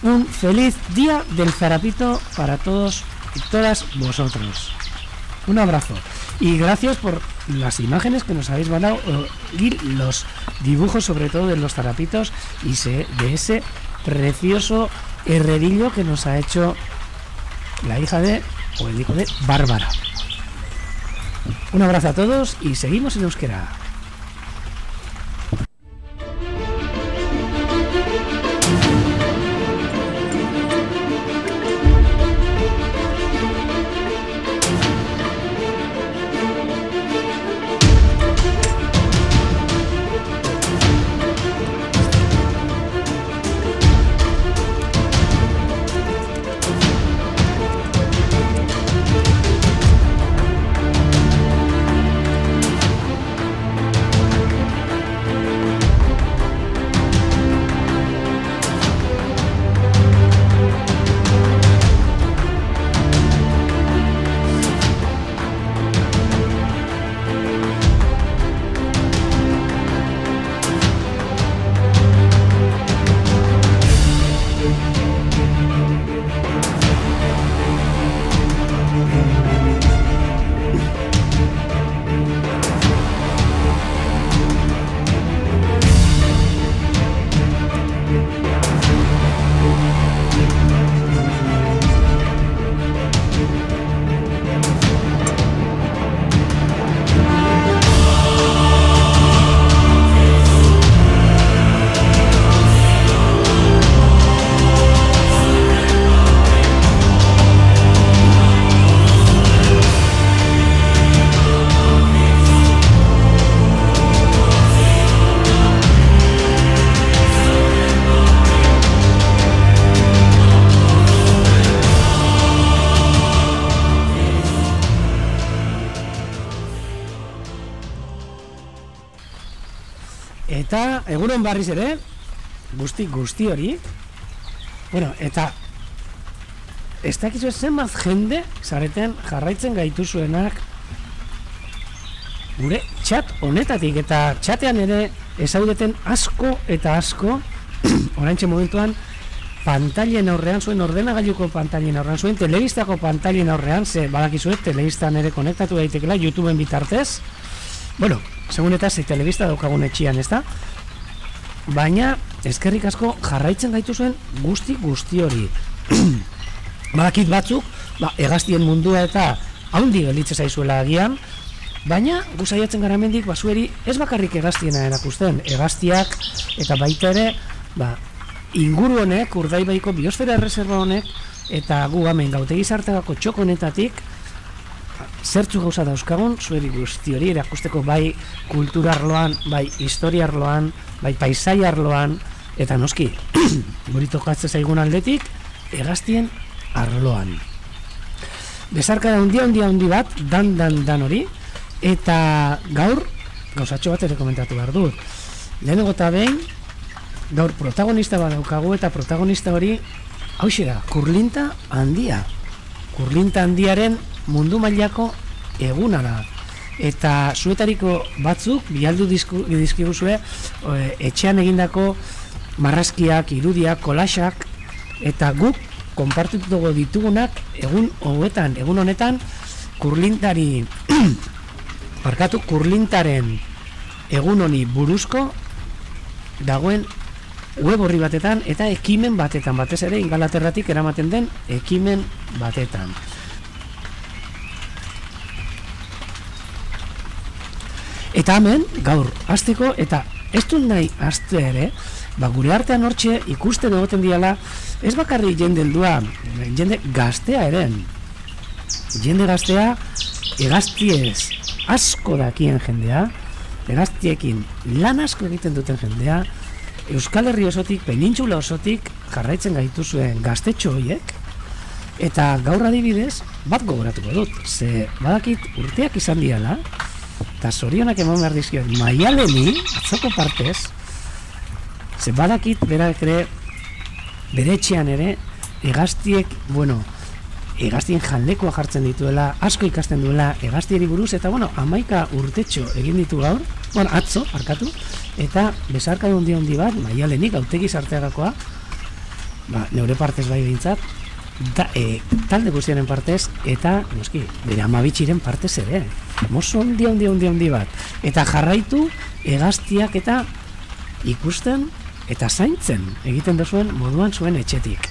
un feliz día del Zarapito para todos y todas vosotros. Un abrazo. Y gracias por las imágenes que nos habéis mandado y los dibujos, sobre todo de los zarapitos y de ese precioso herrerillo que nos ha hecho la hija o el hijo de Bárbara. Un abrazo a todos y seguimos en euskera. Eta egunon barriz ere, guzti hori. Bueno, eta ez dakizu zenbat jende zareten jarraitzen gaituzuenak gure txat honetatik, eta txatean ere ezaudeten asko eta asko oraintxe momentuan pantailen aurrean, zuen ordenagailuko pantailen aurrean, zuen telebistako pantailen aurrean, ze badakizuet telebistan ere konektatu daitekela YouTubeen bitartez. Bueno, segun eta ze telebista daukagun etxian, ez da? Baina, eskerrik asko jarraitzen gaituzuen guzti hori. Badakit batzuk, hegaztien mundua eta haundi gelditzen zaizuela agian, baina guzaiatzen gara mendik basueri ez bakarrik hegaztiena erakusten, hegaztiak eta baita ere, inguru honek, Urdaibaiko biosfera erreserba honek, eta gu hemen gautegi zartegako txokonetatik, zertzu gauza dauzkagun, zueri guzti hori erakusteko bai kultura arloan, bai historia arloan, bai paisai arloan, eta noski, guri tokatzen zaigun aldetik, hegaztien arloan. Bezarka da handi bat, dan hori, eta gaur, gauzatxo bat ere komentatu behar dut. Lehenengo eta behin, gaur protagonista bat daukagu, eta protagonista hori, hauxe da, Kurlinta Handia. Kurlinta Handiaren mundu mailako eguna da. Eta zuetariko batzuk bialdu dizkiguzue etxean egindako marrazkiak, irudiak, kolaxak, eta guk konpartituko ditugunak egun honetan Kurlintaren egun honi buruzko dagoen web horri batetan eta ekimen batetan, batez ere Ingalaterratik eramaten den ekimen batetan. Eta hemen, gaur, hasteko, eta ez dut nahi haste ere, gure artean hortxe ikusten egoten diala, ez bakarri jende heldua, jende gaztea eren. Jende gaztea, hegaztiez asko dakien jendea, hegaztiekin lan asko egiten duten jendea, Euskal Herri osotik, penintxula osotik jarraitzen gaituzuen gaztetxo horiek, eta gaur adibidez, bat gogoratuko dut, ze badakit urteak izan diala, eta zorionak eman behar dizkio Maialeni, atzoko partez, ze badakit berak ere bere etxean ere hegaztiek, hegaztien jaldekoa jartzen dituela, asko ikasten duela hegaztieri buruz, eta 11 urtetxo egin ditu gaur, atzo, arkatu, eta besarka handi bat, Maialeni, gautegi sarteagakoa, neure partez bai behintzat, talde guztiaren partez, eta, noski, bere amabitxiren partez ere. mozo handi bat. Eta jarraitu hegaztiak eta ikusten eta zaintzen egiten duzuen moduan zuen etxetik.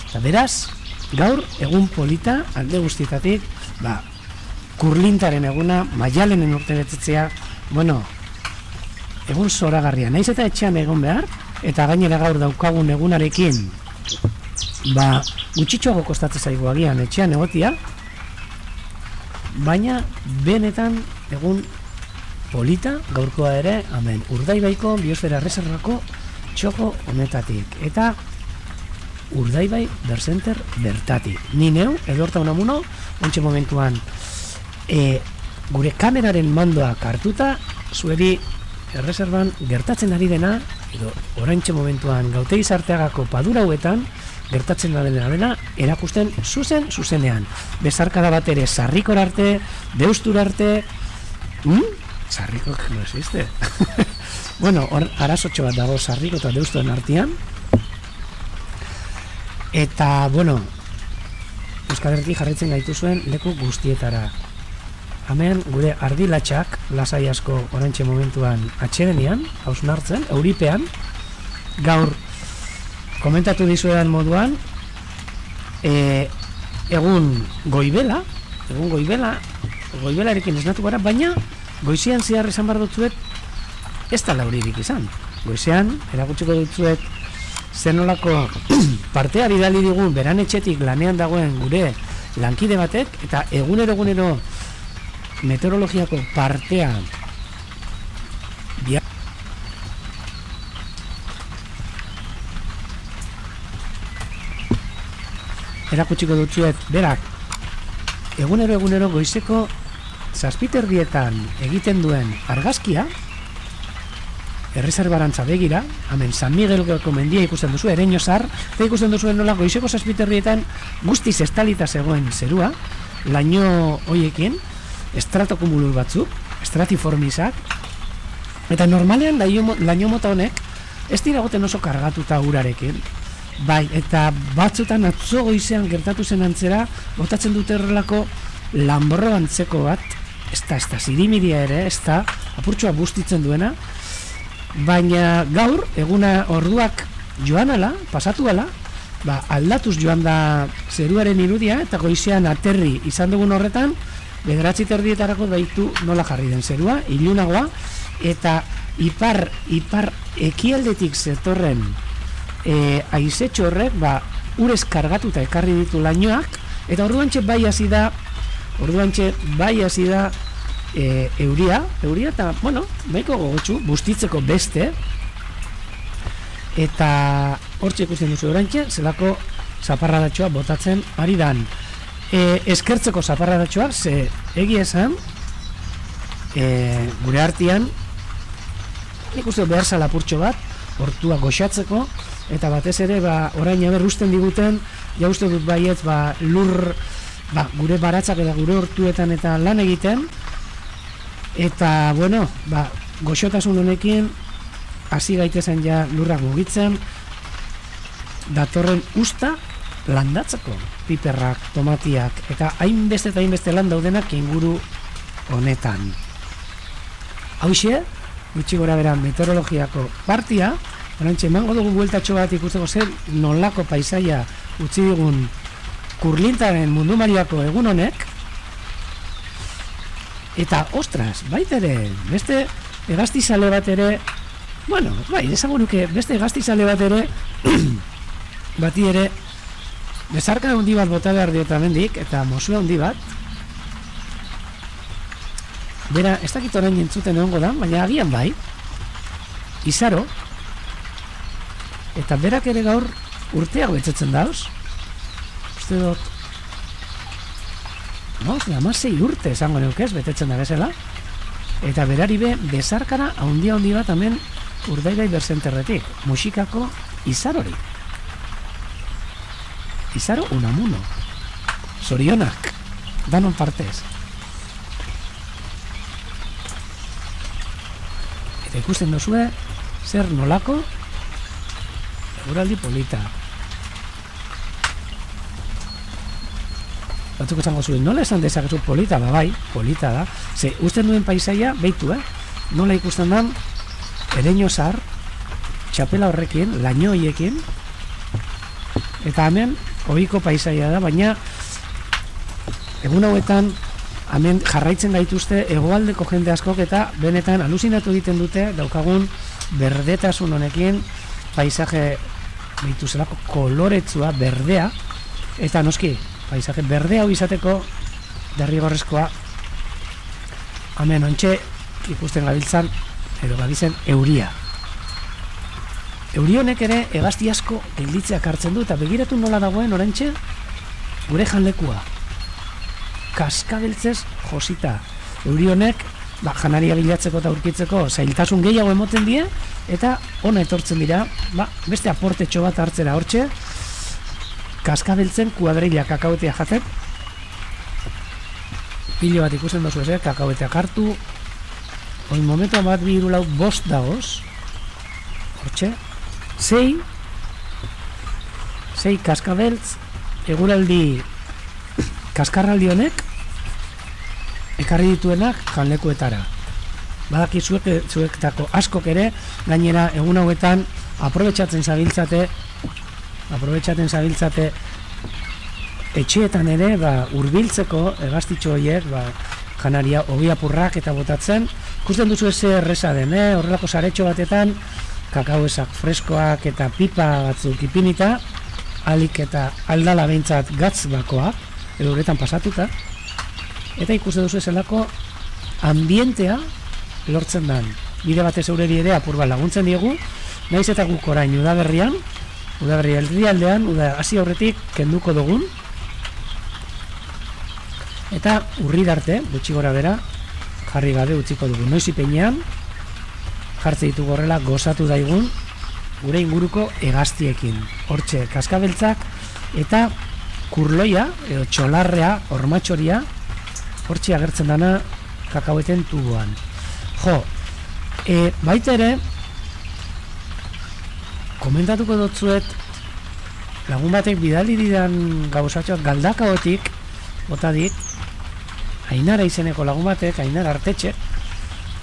Eta beraz, gaur egun polita alde guztietatik, kurlintaren eguna, maialenen urte betetzea, egun zoragarria. Naiz eta etxean egon behar, eta gainera gaur daukagun egunarekin, gutxitxoago kostatzen zaigu agian etxean egotia, baina benetan egun polita gaurkoa ere, hemen Urdaibaiko biosfera erreserbako txoko honetatik. Eta Urdaibai Bercenter bertatik. Ni neu, Edorta Unamuno, ontxe momentuan gure kameraren mandoak hartuta, zueri erreserban gertatzen ari dena, edo oraintxe momentuan Gautegi Sarteagako padura hauetan, gertatzen dena erakusten zuzenean. Bezarkada bat ere Sarrikor arte, Deustur arte, Sarrikok no existe. Hor arazotxo bat dago Sarriko eta Deusturen artean. Eta, Euskal Herri jarraitzen gaitu zuen leku guztietara. Hemen gure ardilatxak, lasai asko oraintxe momentuan atxedenean, hausnartzen, euripean, gaur komentatu dizuedan moduan, egun goibelarekin esnatu gara, baina goizean zehar esan behar dutzuet, ez da lauririk izan. Goizean, erakutsiko dutzuet, zenolako partea bidali digun beran etxetik lanean dagoen gure lankide batek, eta egunero meteorologiako partea erakutsiko dutzuet, berak egunero goizeko 7:00 egiten duen argazkia erreserbarantza begira, hemen San Migueleko mendia ikusten duzu, Ereñozar, eta ikusten duzu nola goizeko 7:00 guztiz estalita zegoen zerua, laino hoiekin, estratokumulur batzuk, estratiformizak, eta normalean laino mota honek ez dira goten oso kargatuta urarekin, bai, eta batzutan atzo goizean gertatu zen antzera, botatzen dute horrelako lanborro antzeko bat, ez da zirimiria ere, ez da apurtxoa bustitzen duena, baina gaur, eguna orduak joan ala, pasatu ala, aldatuz joan da zeruaren irudia, eta goizean aterri izan dugun horretan, 9:30 baitu nola jarri den zerua, ilunagoa, eta ipar ekialdetik zetorren haizetxo horrek, urez kargatuta ekarri ditu lainoak, eta orduantxe bai hasi da euria, eta, baiko gogotsu, bustitzeko beste, eta hortxe ikusten duzu orantxe, zelako zaparradatxoa botatzen ari dan. Eskertzeko zaparradatxoa, ze egia esan, gure artean, ikusten behar salapurtxo bat, hortua goxatzeko, eta batez ere, orain usten diguten, ja uste dut baietz, lur, gure baratzak eta gure hortuetan eta lan egiten, eta, goxotasun honekin, hasi gaitezen ja lurrak mugitzen, datorren usta landatzeko, piperrak, tomatiak, eta hainbeste lan daudenak inguru honetan. Hauxe, gutxi gora bera meteorologiako partia, orantxe emango dugu bueltatxo bat ikusteko zer nolako paisaia utzi digun Kurlintaren mundu mariako egun honek, eta, ostras, baitere, beste egaztizale bat ere, esango nuke, beste egaztizale bat ere, bati ere, bezarka handi bat bota behar dieta mendik, eta mozua handi bat, bera, ez dakit orain entzuten egongo da, baina agian bai, Izaro, eta berak ere gaur urteago etzetzen dauz, uste dut, 16 urte esango neukez, betetzen da bezala, eta berari be, bezarkara handi bat hemen Urdaibai Bercenterretik, musikako Izarori. Izaro Unamuno. Zorionak, danon partez. Eta ikusten dozue, zer nolako, eguraldi polita. batzuk esango zuen, nola esan dezakezu polita, bai, polita da, ze usten duen paisaia, behitu, nola ikusten da, ereño zar, txapela horrekin, laino hoiekin, eta hemen, ohiko paisaia da, baina, egun hauetan, hemen jarraitzen gaituzte hegoaldeko jende askok eta benetan aluzinatu egiten dute daukagun berdetasun honekin paisaje dituzelako koloretsua berdea eta noski paisaje berdea hau izateko derrigorrezkoa hemen ontxe ikusten gabiltzan edo gabizen euria. Euri honek ere hegazti asko gelditzeak hartzen du eta begiratu nola dagoen oraintxe gure janlekua. Kaskabeltzez josita. Euri honek, janaria bilatzeko eta aurkitzeko zailtasun gehiago emoten die, eta ona etortzen dira, beste aportetxo bat hartzera hortxe, kaskabeltzen kuadrilla kakaoetea jatek, pilo bat ikusten dozu ez, kakaoeteak hartu, oin momentua bat 2, 3, 4, 5 dagoz, hortxe, 6 kaskabeltz, eguraldi kaskarraldi honek ekarri dituenak janlekuetara. Badaki zuektako askok ere, gainera egun hauetan aprobetxatzen zabiltzate etxeetan ere hurbiltzeko hegaztitxo horiek janaria ogi apurrak eta botatzen. Ikusten duzu ez erreza den, horrelako saretxo batetan kakaoesak freskoak eta pipa batzuk ipinita, alik eta aldala behintzat gatz bakoak, edo horretan pasatuta, eta ikusten duzu ezelako ambientea lortzen dan. Bide batez eureri ere apur bat laguntzen diegu, naiz eta guk orain udaberri herrialdean, hasi aurretik kenduko dugun, eta urri arte, gutxi gora bera, jarri gabe utziko dugu. Noiz ipenean, jartze ditugu horrela gozatu daigun, gure inguruko hegaztiekin. Hortxe, kaskabeltzak eta kurloia, edo txolarrea, hormatxoria, hortxe agertzen dana kakaoeten tuboan. Baita ere, komentatuko dutzuet, lagun batek bidali didan gauzatxoak galdakaotik, bota dit, Ainara izeneko lagun batek, Ainara Artetxe,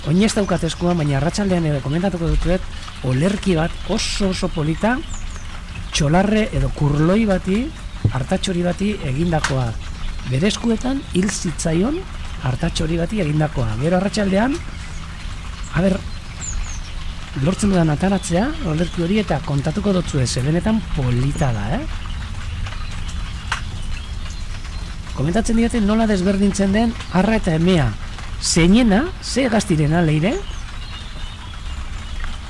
oin ez daukat eskuan, baina arratsaldean edo komentatuko dutzuet, olerki bat oso polita, txolarre edo kurloi bati, hartatxori bati egindakoa. Bere eskuetan hil zitzaion hartatxori bati egindakoa. Gero arratsaldean, lortzen dudan ataratzea, olerki hori eta kontatuko dutzu ez, benetan polita da, Komentatzen diote nola desberdintzen den arra eta emea. Zeinena, ze gaztirena leire?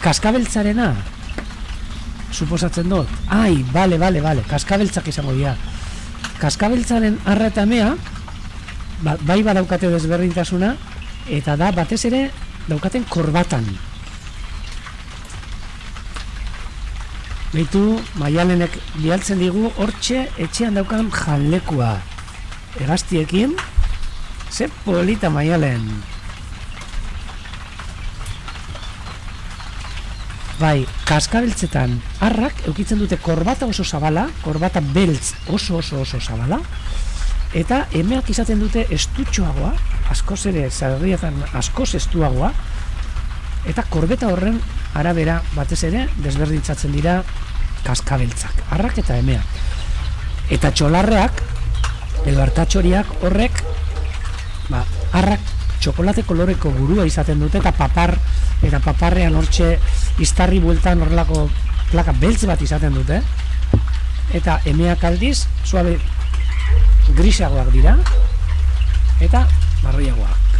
Kaskabeltzarena? Suposatzen dut. Bale, kaskabeltzak izango dira. Kaskabeltzaren arra eta emea, bai badaukate desberdintasuna, eta da batez ere daukaten korbatan. Behitu, Maialenek bialtzen digu, hortxe etxean daukan janlekua. Hegaztiekin, ze polita Maialen. Bai, kaskabeltzetan arrak eukitzen dute korbata oso zabala, korbata beltz oso zabala, eta emeak izaten dute estutxoagoa, askoz ere zarriatan askoz estuagoa, eta korbeta horren arabera batez ere desberdintzatzen dira kaskabeltzak, arrak eta emeak. Eta txolarreak, edo hartatxoriak horrek, arrak txokolate koloreko burua izaten dute eta paparrean hortxe iztarri bueltan horrelako plaka beltz bat izaten dute, eta emeak aldiz suabe grisagoak dira eta marroiagoak.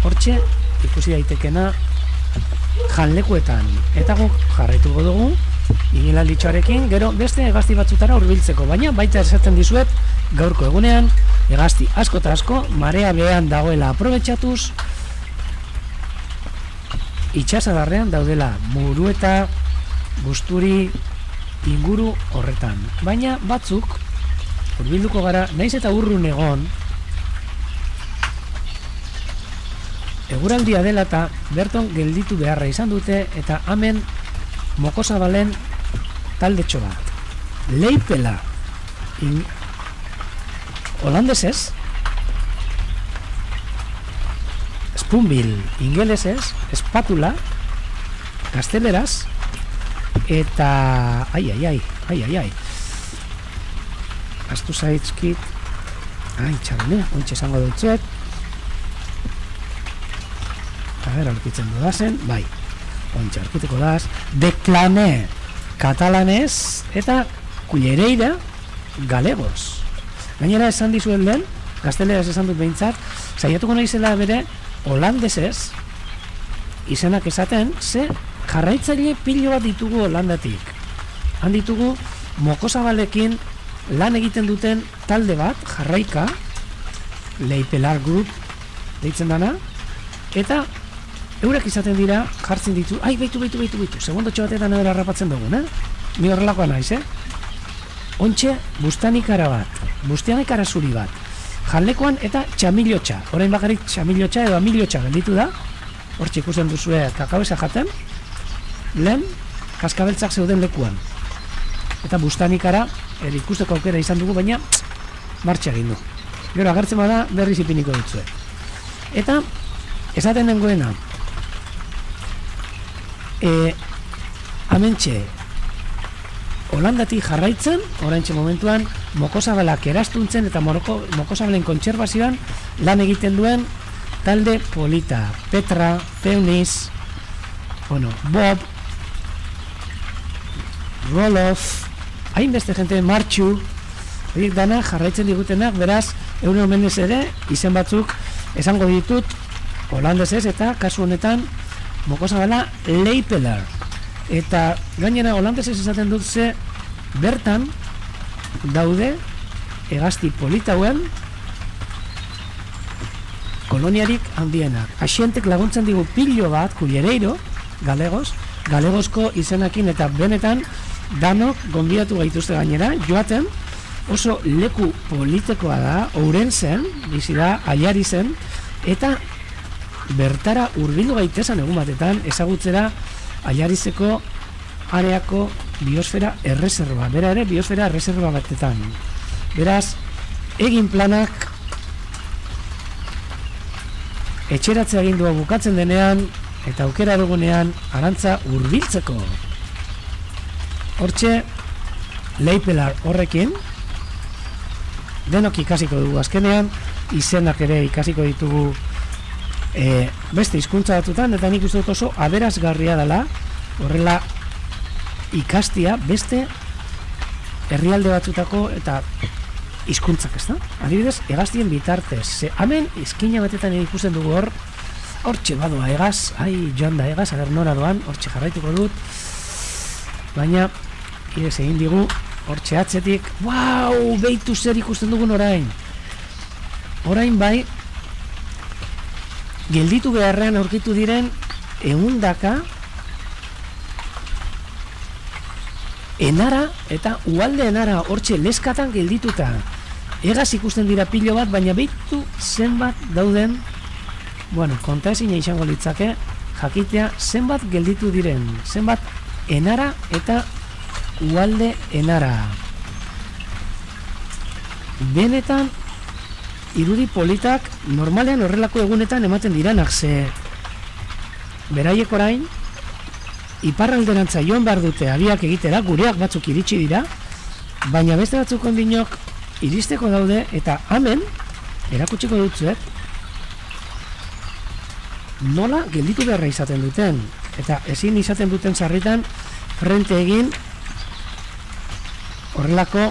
Hortxe ikusi daitekena janlekuetan, eta guk jarraituko dugu igilalditxoarekin, gero beste hegazti batzutara hurbiltzeko, baina baita esaten dizuet gaurko egunean hegazti asko eta asko marea behean dagoela aprobetxatuz, itxasadarrean daudela Murueta, Busturi inguru horretan, baina batzuk hurbilduko gara, naiz eta urrun egon, eguraldia dela eta berton gelditu beharra izan dute, eta hemen Mokosabalen taldetxo bat. Leipela holandesez, spoonbill ingelesez, espatula, gazteleraz, eta ai, astu zaitzkit, txarone, ontsa esango dutzuet, a ber, aurkitzen dudazen, bai, ontsa aurkituko daz, declame katalanez, eta kullereira galegos. Gainera esan dizuen lehen, gazteleraz esan dut behintzat, saiatuko naizela bere holandesez izenak esaten, ze jarraitzaile pilo bat ditugu Holandatik. Han ditugu Mokosabalekin lan egiten duten talde bat, jarraika, Leipelar Group deitzen dana, eta eurak izaten dira jartzen ditu, beitu, segundotxo batetan ebera harrapatzen dugun, Ni horrelakoa naiz, Ontxe, bustanikara zuri bat, jallekoan eta txamilotxa, orain bakarrik txamilotxa edo amilotxa gelditu da, hortxe ikusten duzue kakabeza jaten, lehen kaskabeltzak zeuden lekuan. Eta bustanikara ikusteko aukera izan dugu, baina martxa egin du. Gero agertzen bada berriz ipiniko dutzue. Eta esaten nengoena, hementxe Holandatik jarraitzen, oraintxe momentuan Mokosabalak erastuntzen eta Mokosabalen kontserbazioan lan egiten duen talde polita. Petra, Peuniz, Bob, Roloff, hainbeste jente, Martxu, horiek dana jarraitzen digutenak, beraz, euren omenez ere, izen batzuk esango ditut holandesez eta kasu honetan Mokosabala Leipelar. Eta gainera holandesez esaten dut ze bertan daude hegazti politauen koloniarik handienak. Asientek laguntzen digu pilo bat, kullereiro, galegozko izenakin eta benetan danok gonbidatu gaituzte gainera, joaten oso leku politekoa da, Ourensen, bizi da, Aiarizen, eta bertara hurbildu gaitezen egun batetan ezagutzera Aiarizeko areako biosfera erreserba, bera ere biosfera erreserba batetan. Beraz, egin planak etxeratzea agindua bukatzen denean eta aukera dugunean arantza hurbiltzeko. Hortxe, Leipelar horrekin denok ikasiko dugu azkenean, izenak ere ikasiko ditugu beste hizkuntza batutan, eta nik uste dut oso aberazgarria dela horrela ikastia beste herrialde batzutako eta hizkuntzak, ez da? Adibidez, hegaztien bitartez. Hemen izkina batetan ikusten dugu hortxe badoa hegaz, joan da hegaz, ager nora doan, hortxe jarraituko dut, baina irez egin digu hortxe atzetik, beitu zer ikusten dugun orain. Orain bai, gelditu beharrean aurkitu diren ehundaka enara eta ualde enara hortxe leskatan geldituta. Egaz ikusten dira pilo bat, baina beitu zenbat dauden, konta ezina izango litzake, jakitea zenbat gelditu diren, zenbat enara eta ualde enara. Benetan, irudi politak normalean horrelako egunetan ematen diranak, ze beraiek orain iparralderantza joan behar dute abiak egitera, gureak batzuk iritsi dira, baina beste batzuk ondinok iristeko daude, eta hemen erakutsiko dutzuet nola gelditu beharra izaten duten, eta ezin izaten duten sarritan frente egin horrelako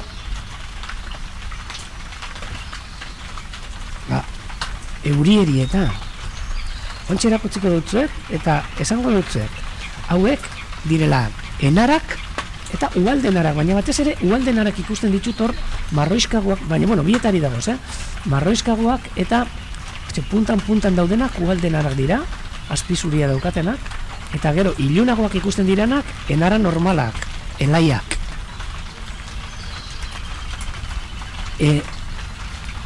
eurieri eta ontsa erakutsiko dutzuet eta esango dutzuet hauek direla enarak eta ualdenarak, baina batez ere ualdenarak ikusten ditut hor marroizkagoak, baina bietari dagoz, marroizkagoak eta puntan daudenak ualdenarak dira, azpizuria daukatenak, eta gero ilunagoak ikusten diranak enara normalak, elaiak.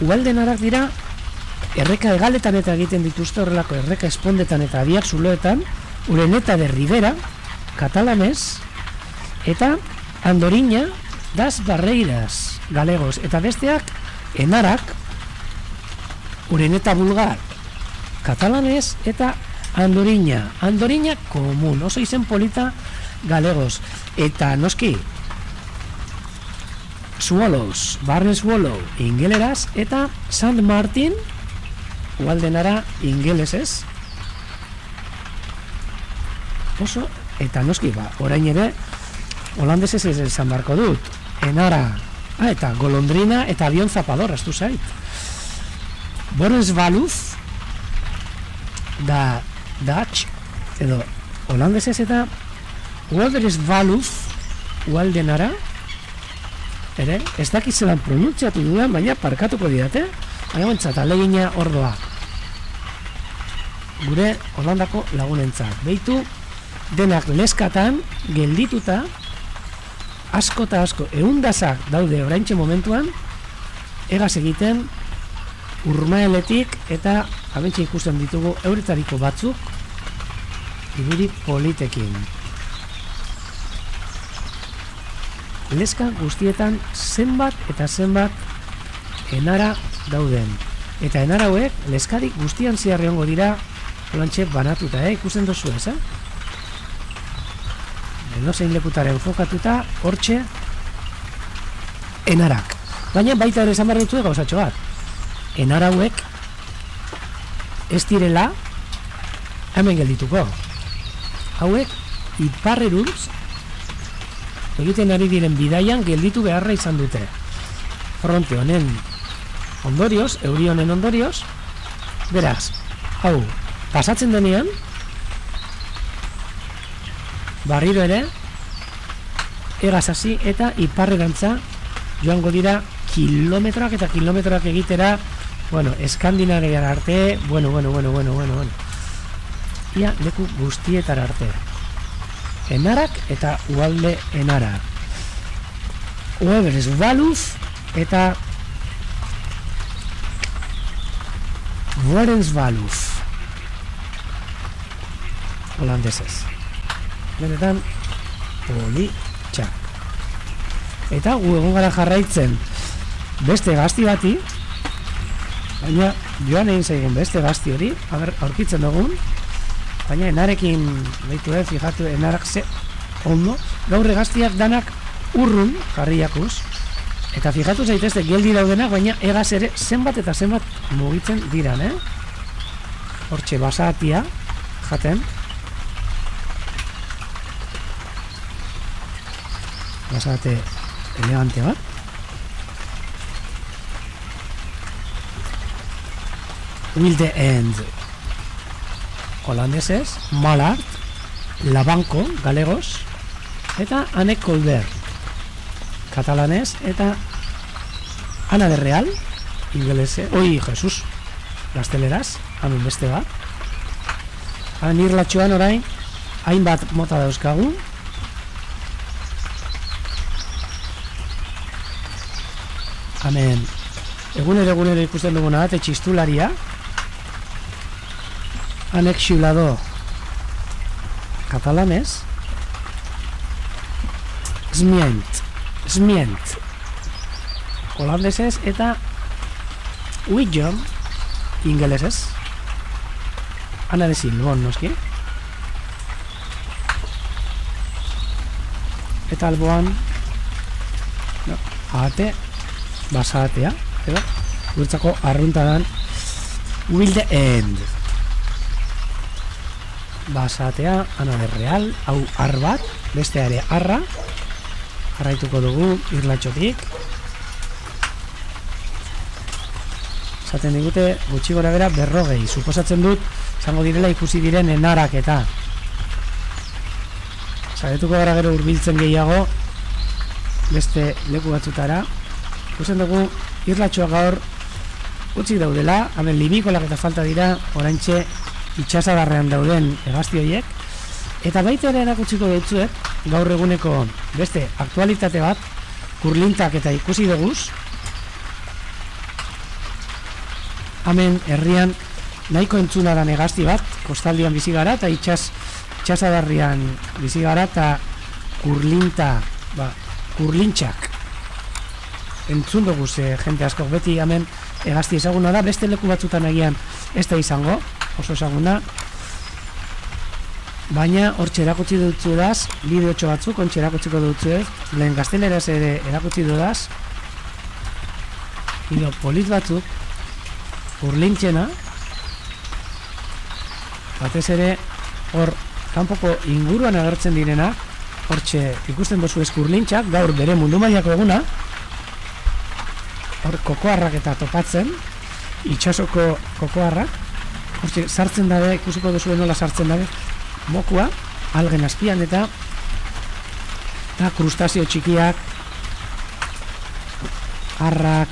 Ualdenarak dira erreka hegaletan eta egiten dituzte horrelako erreka espondetan eta abiak zuloetan, Ureneta de Rivera, katalanez, eta Andorina das Barreiras, galegos, eta besteak enarak, ureneta bulgar, katalanez eta andorina. Andorina komun, oso izen polita galegos. Eta noski, Swallows, Barnes Swallow ingeleraz eta St. Martin ualdenara ingelesez. Oso, eta noski, orain ere holandesez ez esan barko dut. Enara, eta golondrina eta avion zapador, astu zait. Borensvaluz da Dutch edo holandesez eta Woderesvaluz ualdenara ere, ez dakitzelan pronuntziatu dudan, baina parkatuko didate, baina bentsat, alegina ordoa. Gure Holandako lagunentzat. Beitu, denak leskatan, geldituta, asko eta asko, eundazak daude oraintxe momentuan, egaz egiten, urmaeletik eta abentsa ikusten ditugu euretariko batzuk, ibili politekin. Leska guztietan zenbat eta zenbat enara dauden. Eta enara hauek leskadik guztian ziarri hongo dira olantxe banatuta, ikusten dozu ez, Edozein lekutaren fokatuta, hortxe enarak. Baina baita ere esan behar ditue gauzatxo bat. Enara hauek ez direla hemen geldituko. Hauek iparrerantz egiten ari diren bidaian gelditu beharra izan dute. Fronte honen ondorioz, euri honen ondorioz, beraz, hau, pasatzen denean, barriro ere, egaz hasi eta iparrerantza joango dira kilometroak eta kilometroak egitera, bueno, Eskandinaviara arte, bueno. Ia leku guztietara arte. Enarak eta ualde enara. Woderesvaluz eta Borensvaluz. Holandesez. Benetan, politxak. Eta gu egon gara jarraitzen beste gazti bati, baina joan egin zaigun beste gazti hori, aurkitzen dugun, baina enarekin, behitu fijatu, enarak ze ondo, gaur egaztiak danak urrun jarriakuz, eta fijatu zaitezte geldi daudenak, baina egaz ere zenbat eta zenbat mugitzen diran, Hortxe basatia jaten, basate elegante bat, Wilde End holandesez, Malart, Labanko, galegos, eta Anek Kolber, katalanez, eta Ana de Real, ingelese, Jesus, gazteleraz, hamen beste bat. Han irlatxoan orain, hainbat mota dauzkagu. Hamen, egunero ikusten duguna bat, txistularia, Anek xiulado katalanez, Smient holandesez eta Widjom ingelesez. Ana de Silbon, noski? Eta alboan ahate basatea, edo gurtzako arruntadan Wilde End basatea, Ana de Real, hau ar bat, beste ere arra, jarraituko dugu irlatxotik. Zaten digute gutxi gora bera 40, suposatzen dut izango direla ikusi diren enarak eta zaretuko gara gero hurbiltzen gehiago beste leku batzutara. Ikusten dugu irlatxoa gaur gutxik daudela, hemen limikolak eta falta dira oraintxe itxasadarrean dauden egazti horiek, eta baita ere erakutsiko dutzuet gaur eguneko beste aktualitate bat, kurlintak eta ikusi duguz. Hemen herrian nahiko entzunadan egazti bat, kostaldian bizi gara eta itxasadarrian bizi gara eta kurlintxak entzun dugu ze jente askok beti hemen hegazti ezaguna da, beste leku batzutan agian ez da izango, oso ezaguna, baina hortxe erakutsi dutzu daz, bideotxo batzuk, ontxe erakutsiko dutzu ez, lehen gazteleraz ere erakutsi dudaz, bideo polit batzuk, urlintxena, batez ere, hor, kanpoko inguruan agertzen direna, hortxe ikusten dozu eskurlintxak, gaur bere mundu mailako eguna, hor kokoarrak eta topatzen, itxasoko kokoarrak, hortxe sartzen dabe, ikusiko duzu nola sartzen dabe, mokua, algen azpian eta krustazio txikiak, arrak,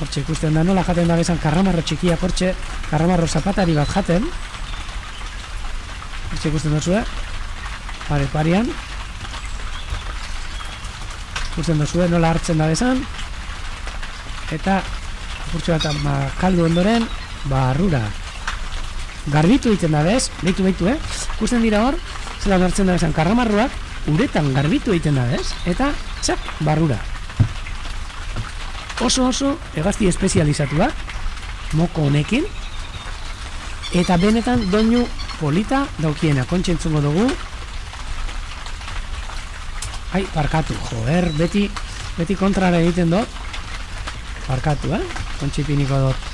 hortxe ikusten da nola jaten dabe esan karramarro txikiak, hortxe karramarro zapatari bat jaten, hortxe ikusten duzue, pare-parian, ikusten duzue nola hartzen da bezan, eta apurtxo bat kaldu ondoren, barrura. Garbitu egiten da bez, behitu, ikusten dira hor, zelan hartzen da bezan karramarroak, uretan garbitu egiten da bez, eta txak, barrura. Oso hegazti espezializatuak, moko honekin, eta benetan doinu polita daukiena, kontsentzungo dugu. Ai, parkatu, joder, beti kontrara egiten dut. Parkatu, kontxipiniko dut,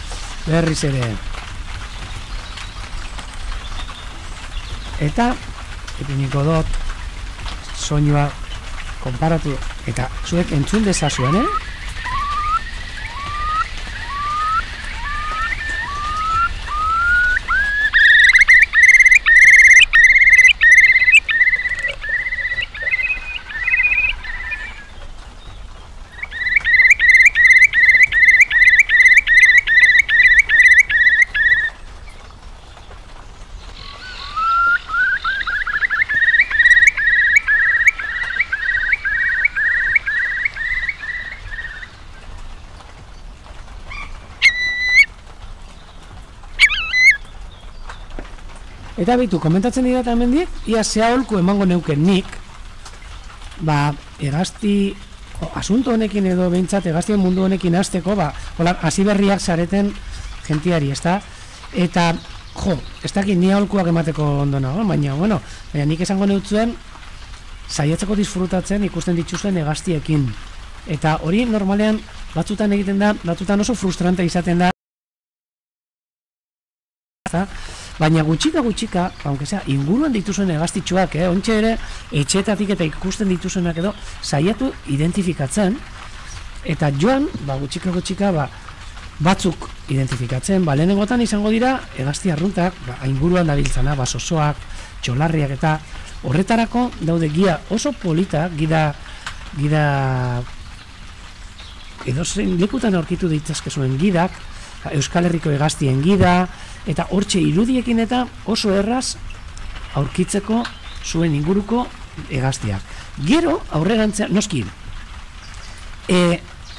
berriz ere. Eta, ipiniko dut, soinua konparatu, eta zuek entzun dezazuen, Eta behitu, komentatzen dira eta hemendik, ia zea holku emango neuken nik, hegazti, asunto honekin edo behintzat, hegaztien mundu honekin hasteko, hasi berriak zareten gentiari, ezta? Eta, ez dakit ni holkuak emateko ondo nago, baina nik esango neutzuen, saiatzeko disfrutatzen ikusten dituzuen hegaztiekin. Eta hori normalean, batzutan egiten da, batzutan oso frustrante izaten da, baina gutxika, aunque sea, inguruan dituzuen hegaztitxoak, ontxe ere, etxeetatik eta ikusten dituzuenak edo, saiatu identifikatzen, eta joan, gutxika, batzuk identifikatzen, lehenengotan izango dira, hegazti arruntak, inguruan dabiltzana, basosoak, txolarriak eta horretarako daude gia oso politak, gida, edo zein lekutan aurkitu ditzazkezuen gidak, Euskal Herriko hegaztien gida, eta hortxe irudiekin eta oso erraz aurkitzeko zuen inguruko hegaztiak. Gero, aurrerantzean, noski,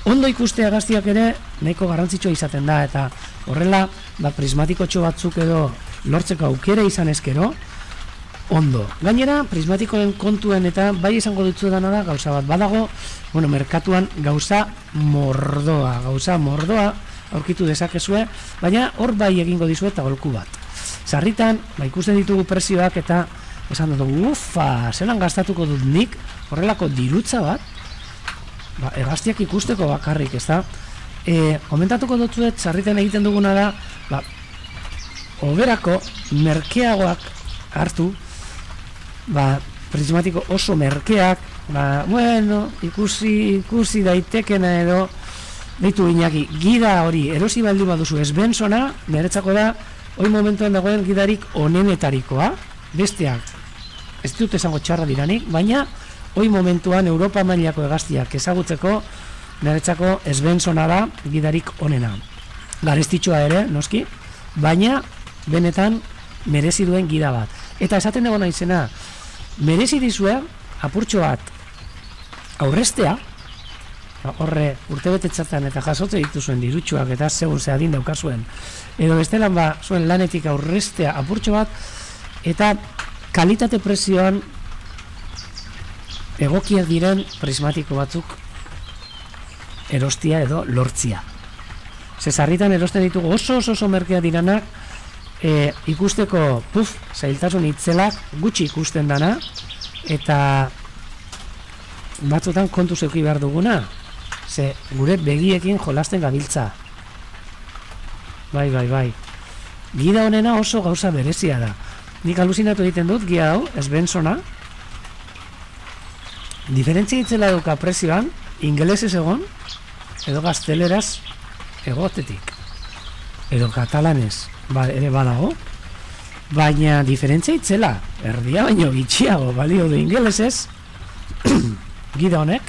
ondo ikuste hegaztiak ere nahiko garrantzitsua izaten da, eta horrela, prismatikotxo batzuk edo lortzeko aukera izan ezkero, ondo. Gainera, prismatikoen kontuen eta bai izango dutzu dana da gauza bat. Badago, merkatuan gauza mordoa aurkitu dezakezue, baina hor bai egingo dizu eta golku bat. Sarritan, ikusten ditugu prezioak eta esan dugu, zelan gastatuko dut nik, horrelako dirutza bat, hegaztiak ikusteko bakarrik, ez da? Komentatuko dutzuet, sarritan egiten duguna da, oberako merkeagoak hartu, prismatiko oso merkeak, ikusi daitekena edo, deitu Iñaki, gida hori erosi baldin baduzu Svensona, niretzako da, hoi momentuan dagoen gidarik onenetarikoa, besteak, ez dut esango txarra diranik, baina hoi momentuan Europa mailako hegaztiak ezagutzeko, niretzako Svensona da gidarik onena. Garestitxoa ere, noski, baina benetan merezi duen gida bat. Eta esaten dago naizena, merezi dizue apurtxo bat aurrestea, horre urtebetetzatan eta jasotze dituzuen dirutxuak eta segun zehadin daukazuen, edo bestelan zuen lanetik aurrestea apurtxo bat, eta kalitate prezioan egokiak diren prismatiko batzuk erostia edo lortzia. Sarritan erosten ditugu oso merkea diranak, ikusteko zailtasun itzelak gutxi ikusten dana, eta batzutan kontuz eduki behar duguna, ze gure begiekin jolasten gabiltza. Bai. Gida honena oso gauza berezia da. Nik aluzinatu egiten dut gia hau, Svenssona. Diferentzia itzela duka prezioan, ingelesez egon, edo gazteleraz egotetik. Edo katalanez ere badago. Baina diferentzia itzela, erdia baino gitxiago balio du ingelesez, gida honek,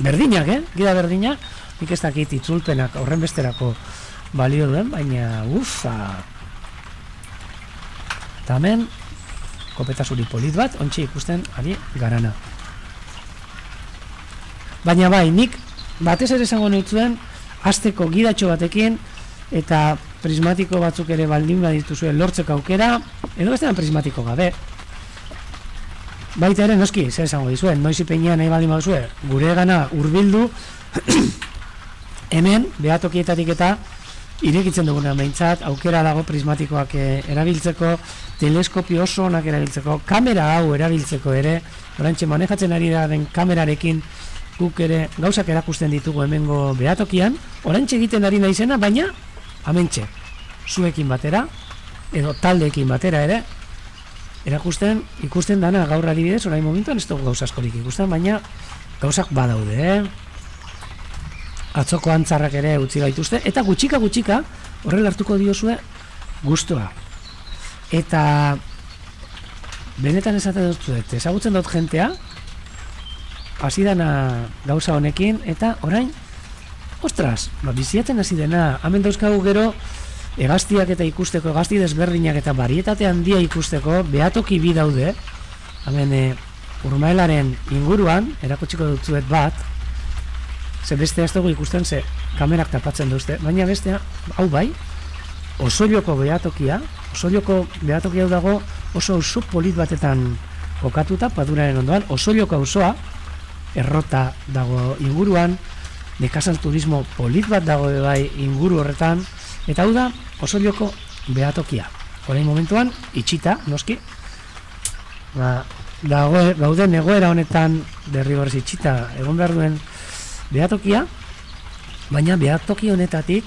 berdinak, gida berdinak, nik ez dakit itzulpenak horren besterako balio duen, baina ufa. Eta hemen, kopeta zuri polit bat, ontsi ikusten ari garana. Baina bai, nik batez ere esango neutzuen, hasteko gidatxo batekin, eta prismatiko batzuk ere baldin badituzue lortzeko aukera, edo bestean prismatiko gabe. Baita ere, noski, zer esango dizuen, noiz ipeinean nahi baldin baduzue, gure gana hurbildu, hemen, behatokietatik eta irekitzen duguna behintzat, aukera dago prismatikoak erabiltzeko, teleskopio oso onak erabiltzeko, kamera hau erabiltzeko ere, orantxe manejatzen ari den kamerarekin guk ere gauzak erakusten ditugu hemengo behatokian, orantxe egiten ari naizena, baina hementxe, zuekin batera, edo taldeekin batera ere, ikusten dana gaur adibidez, orain momentuan ez dugu gauza askorik ikusten, baina gauzak badaude, atzoko antzarrak ere utzi gaituzte, eta gutxika horrela hartuko diozue gustua. Eta benetan esaten dut, ezagutzen dut jentea, hasi dana gauza honekin, eta orain, ostras, biziatzen hasi dena, hemen dauzkagu gero, hegaztiak eta ikusteko, hegazti desberdinak eta barietate handia ikusteko, behatoki bi daude, hemen Urmaelaren inguruan, erakutsiko dutzuet bat, ze bestea ez dugu ikusten, ze kamerak tapatzen duzte, baina bestea, hau bai, Osoioko behatokia hau dago oso auzo polit batetan kokatuta, Paduraren ondoan, Osoioko auzoa, errota dago inguruan, nekazal turismo polit bat dago bai inguru horretan, eta hau da Osoioko behatokia. Orain momentuan, itxita, noski, gauden egoera honetan derrigorrez itxita egon behar duen behatokia, baina behatoki honetatik,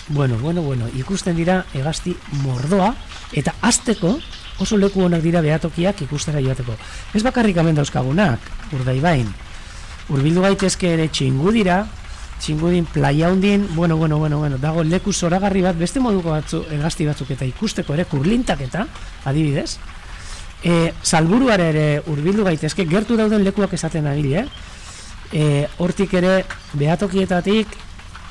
bueno, ikusten dira hegazti mordoa, eta hasteko oso leku honak dira behatokiak ikustera joateko. Ez bakarrik hemen dauzkagunak, Urdaibain, hurbildu gaitezke ere Txingudin, playa hundin, bueno, dago leku zoragarri bat, beste moduko hegazti batzuk eta ikusteko ere, kurlintak eta, adibidez, Salburuare ere hurbildu gaitezke, gertu dauden lekuak esaten agile, hortik ere behatokietatik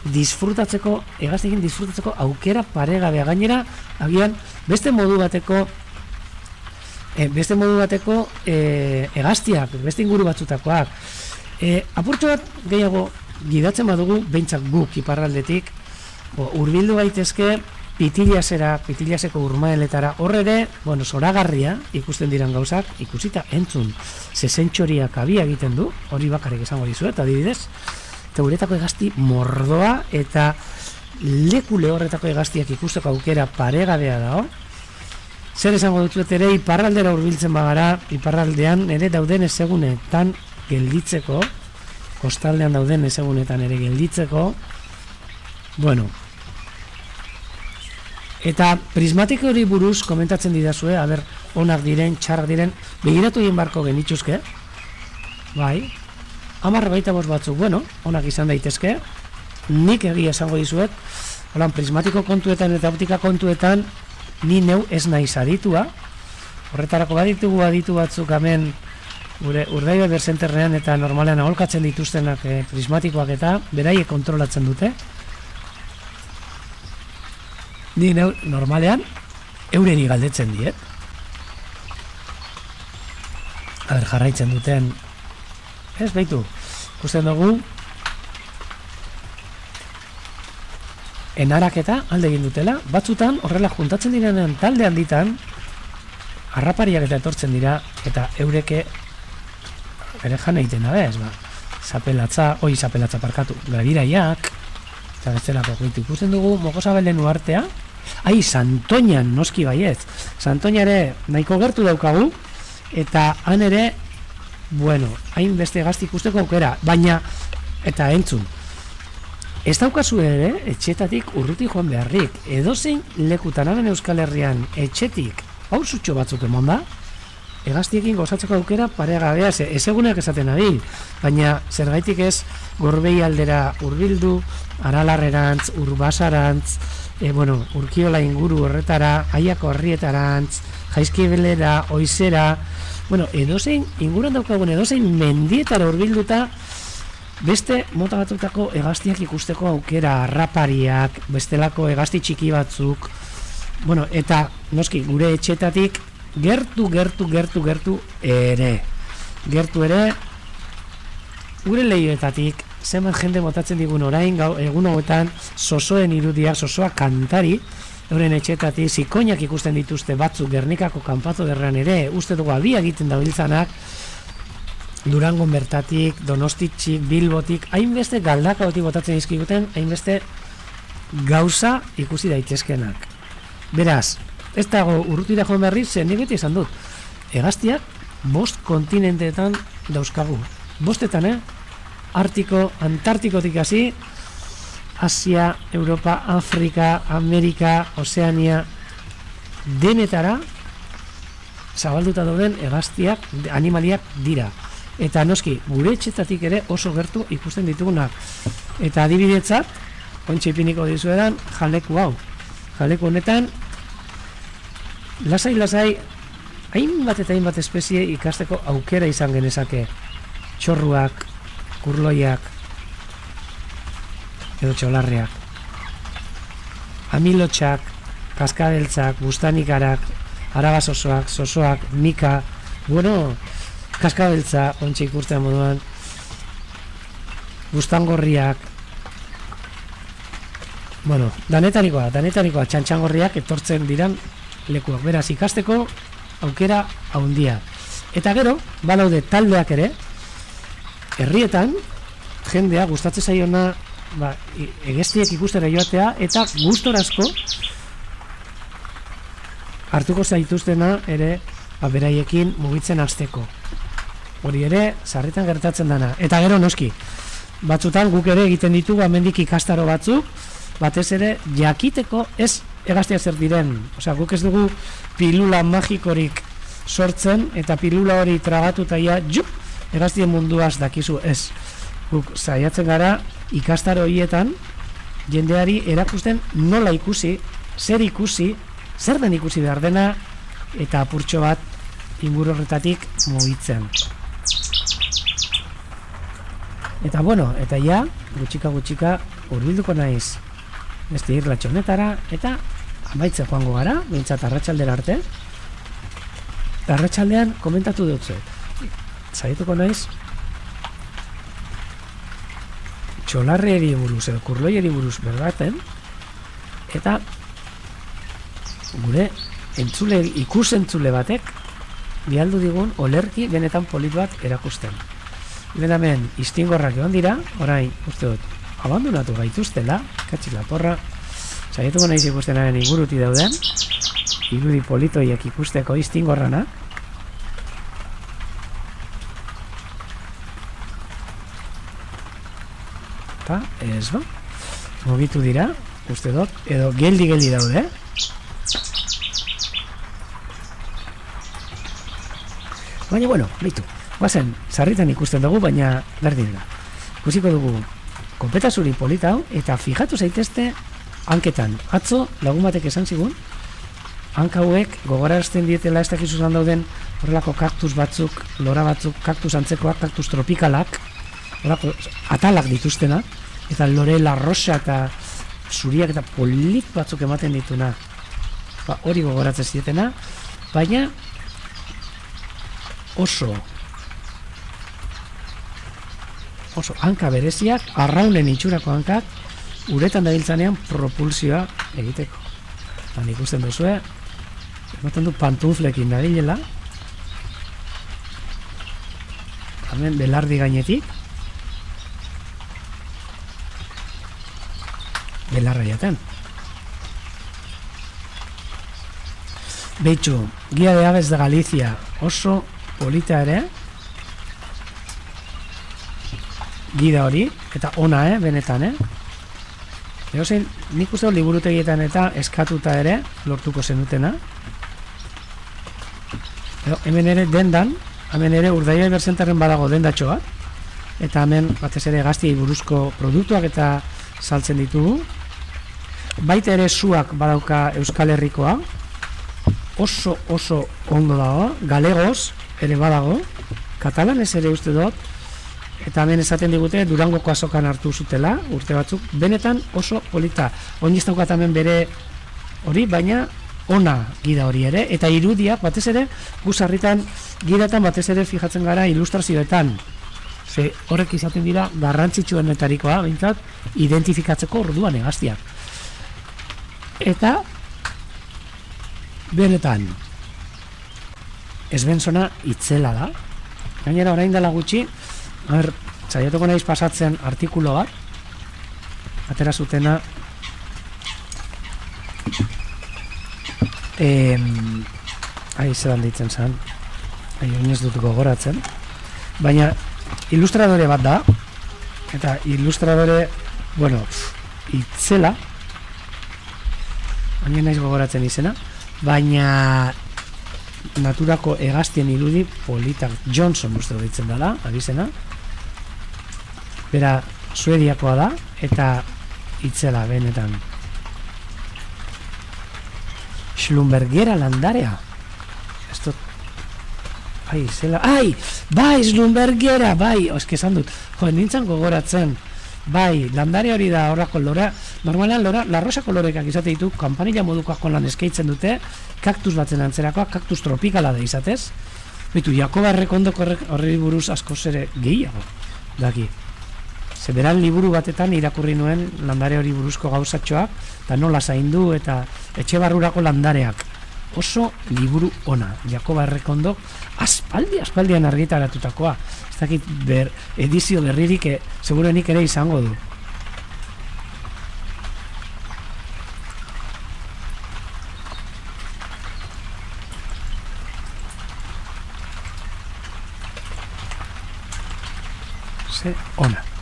hegaztiekin disfrutatzeko aukera paregabea, gainera agian beste modu bateko hegaztiak, beste inguru batzutakoak, apurtxo bat gehiago gidatzen badugu, behintzak guk iparraldetik, hurbildu gaitezke Pitilaseko Urmaeletara, horre ere, zoragarria ikusten diran gauzak, ikusita entzun, zezentxoriak abia egiten du, hori bakarrik esango dizuet, adibidez, eta uretako hegazti mordoa, eta leku lehorretako hegaztiak ikusteko aukera paregabea dago. Zer esango dutzuet ere, iparraldera hurbiltzen bagara, iparraldean ere dauden ezegunetan gelditzeko, kostaldean dauden ezegunetan ere gelditzeko, eta prismatiko hori buruz komentatzen didazue, onak diren, txarrak diren, begiratu egin barko genituzke, bai, 15 batzuk, onak izan daitezke, nik egia esango dizuet, prismatiko kontuetan eta optika kontuetan, ni neu ez naiz aditua, horretarako baditugu aditu batzuk hemen, gure Urdaibai Berzenterrean eta normalean aholkatzen dituztenak prismatikoak eta beraiek kontrolatzen dute. Ni normalean eureri galdetzen diet. Jarraitzen duten. Ez, behitu, ikusten dugu enaraketa alde egin dutela, batzutan horrela juntatzen direnean talde handitan harrapariak eta etortzen dira eta eureke ere jan egiten da bez, zapelatza parkatu, gabiraiak, eta bestelako goitu ikusten dugu, Mokosabelen uartea, Santoñan, noski baiez, Santoña ere nahiko gertu daukagu, eta han ere, bueno, hain beste gazti ikusteko aukera, baina, eta entzun, ez daukazu ere, etxetatik urruti joan beharrik, edozein lekutan hemen Euskal Herrian etxetik, pausutxo batzuk emon da, hegaztiekin gozatzeko aukera paregabea, ez egunak esaten abil, baina zergaitik ez Gorbei aldera hurbildu, Aralarrerantz, Urbasarantz, Urkiola inguru horretara, Aiako herrietarantz, Jaizkibelera, Oizera, edozein, inguruan daukagun edozein mendietara hurbilduta, beste mota batzutako hegaztiak ikusteko aukera, harrapariak, bestelako hegazti txiki batzuk, eta noski gure etxetatik gertu ere, gure lehioetatik, zenbat jende motatzen digun orain, egun hauetan, sosoen irudiak, sosoak kantari, euren etxetatik, zikoinak ikusten dituzte batzuk Gernikako kanpazo derrean ere, uste dugu abia egiten dabiltzanak, Durangon bertatik, Donostitxik, Bilbotik, hainbeste galdakaotik botatzen izkiguten, hainbeste gauza ikusi daitezkenak. Beraz, ez dago urrutira joan berri, zen nik beti esan dut. Hegaztiak 5 kontinenteetan dauzkagu. 5etan, Artiko, Antartikotik hasi, Asia, Europa, Afrika, Amerika, Ozeania, denetara zabalduta dauden hegaztiak, animaliak dira. Eta noski, gure etxetatik ere oso gertu ikusten ditugunak. Eta adibidetzat, ontsa ipiniko dizuedan, jaleku hau. Jaleku honetan, lasai, hainbat eta hainbat espezie ikasteko aukera izan genezake. Txorruak, kurloiak, edo txolarreak. Amilotxak, kaskabeltzak, bustanikarak, arabasosoak, sosoak, mika, kaskabeltza, ontsa ikusten moduan, bustangorriak, danetarikoa, txantxangorriak etortzen diran lekuak. Beraz, ikasteko aukera haundia. Eta gero, balaude taldeak ere, herrietan, jendea gustatzen zaiona, hegaztiak ikustera joatea, eta gustorazko hartuko zaituztena ere, beraiekin mugitzen hasteko. Hori ere, sarritan gertatzen dana. Eta gero noski, batzutan guk ere egiten ditugu hemendik ikastaro batzuk, batez ere jakiteko ez hegaztiak zer diren. Guk ez dugu pilula magikorik sortzen, eta pilula hori tragatuta hegaztien munduaz dakizu ez. Guk saiatzen gara ikastaro horietan jendeari erakusten nola ikusi, zer den ikusi behar dena, eta apurtxo bat inguru horretatik mugitzen. Eta eta gutxika hurbilduko naiz beste irratxo honetara, eta amaitzen joango gara, behintzat arratsaldera arte. Eta arratsaldean komentatu dut zaituko naiz txolarreri buruz edo kurloieri buruz berbaten, eta gure ikusentzule batek bialdu digun olerki benetan polit bat erakusten. Hemen istingorrak egon dira, orain uste dut abandonatu gaituztela, katxik laporra, saietuko naiz ikustenaren inguruti dauden, irudi politoiek ikusteko istingorrana. Eta, mugitu dira, uste dut, edo geldi daude, Baina, beitu, guazen, sarritan ikusten dugu, baina berdin da. Ikusiko dugu, kopeta zuri polita hau, eta fijatu zaitezte hanketan. Atzo, lagun batek esan zigun, hanka hauek gogorarazten dietela ez dakizuzan dauden horrelako kaktus batzuk, lora batzuk, kaktus antzekoak, kaktus tropikalak, horrelako atalak dituztena, eta lorela, rosa eta zuriak eta polit batzuk ematen dituna. Hori gogoratzen zietena, baina oso hanka bereziak, arraunen itxurako hankak, uretan dabiltzanean propulsioa egiteko. Tan ikusten duzue, ematen du pantuflekin dabilela, hemen belardi gainetik, belarra jaten. Beitxu, Guia de Aves de Galicia, oso polita ere, gida hori, eta ona, benetan, Egozein, nik uste liburutegietan eta eskatuta ere, lortuko zenutena. Hemen ere dendan, hemen ere Urdaibai Berzentarren badago dendatxo bat, eta hemen batez ere gaztiei buruzko produktuak eta saltzen ditugu. Baita ere suak badauka Euskal Herrikoa, oso ondo dago, galegoz ere badago, katalanez ere uste dut, eta hemen esaten digute Durangoko azokan hartu zutela, urte batzuk, benetan oso polita. Oin ez daukat hemen bere hori, baina ona gida hori ere, eta irudiak batez ere, guzarritan gidatan batez ere fijatzen gara ilustrazioetan. Ze horrek izaten dira garrantzitsuenetarikoa, behintzat, identifikatzeko orduan egaztiak. Eta benetan Svensona itzela da. Gainera orain dela gutxi, saiatuko naiz pasatzen artikulo bat, atera zutena zelan deitzen zen, oinez dut gogoratzen, baina ilustradore bat da, eta ilustradore, itzela, oinez naiz gogoratzen izena, baina naturako hegaztien irudi politak Johnson uste deitzen dela, abizena, bera Suediakoa da, eta itzela benetan. Schlumbergera landarea. Esto... bai, Schlumbergera, bai, esan dut. Nintzen gogoratzen. Bai, landare hori da horrako lora. Normalean la rosa kolorekak izate ditu, kampanila modukoak lan eskaitzen dute, kaktus batzen antzerakoa, kaktus tropikala da izatez. Bitu, Jakoba Errekondoko horri buruz askoz ere gehiago daki. Zeberan liburu batetan irakurri nuen landare hori buruzko gauzatxoak, eta nola zaindu eta etxe barrurako landareak. Oso liburu ona, Jakoba Errekondok aspaldian argitaratutakoa. Ez dakit edizio berririk segurenik ere izango du. Ze ona.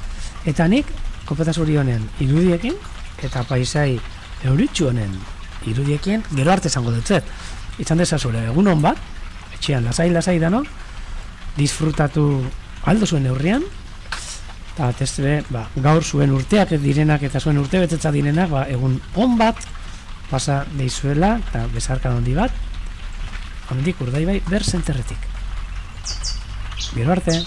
Eta nik, kopeta zuri honen irudiekin, eta paisai euritxu honen irudiekin, gero arte zango dutzet. Itzan dezazure, egun hon bat, etxean lasai dano, disfrutatu aldo zuen neurrian, eta batezbe, gaur zuen urteak direnak eta zuen urte betetza direnak, egun hon bat pasa deizuela, eta bezarkan handi bat, handik Urdaibai Berzenterretik. Gero arte!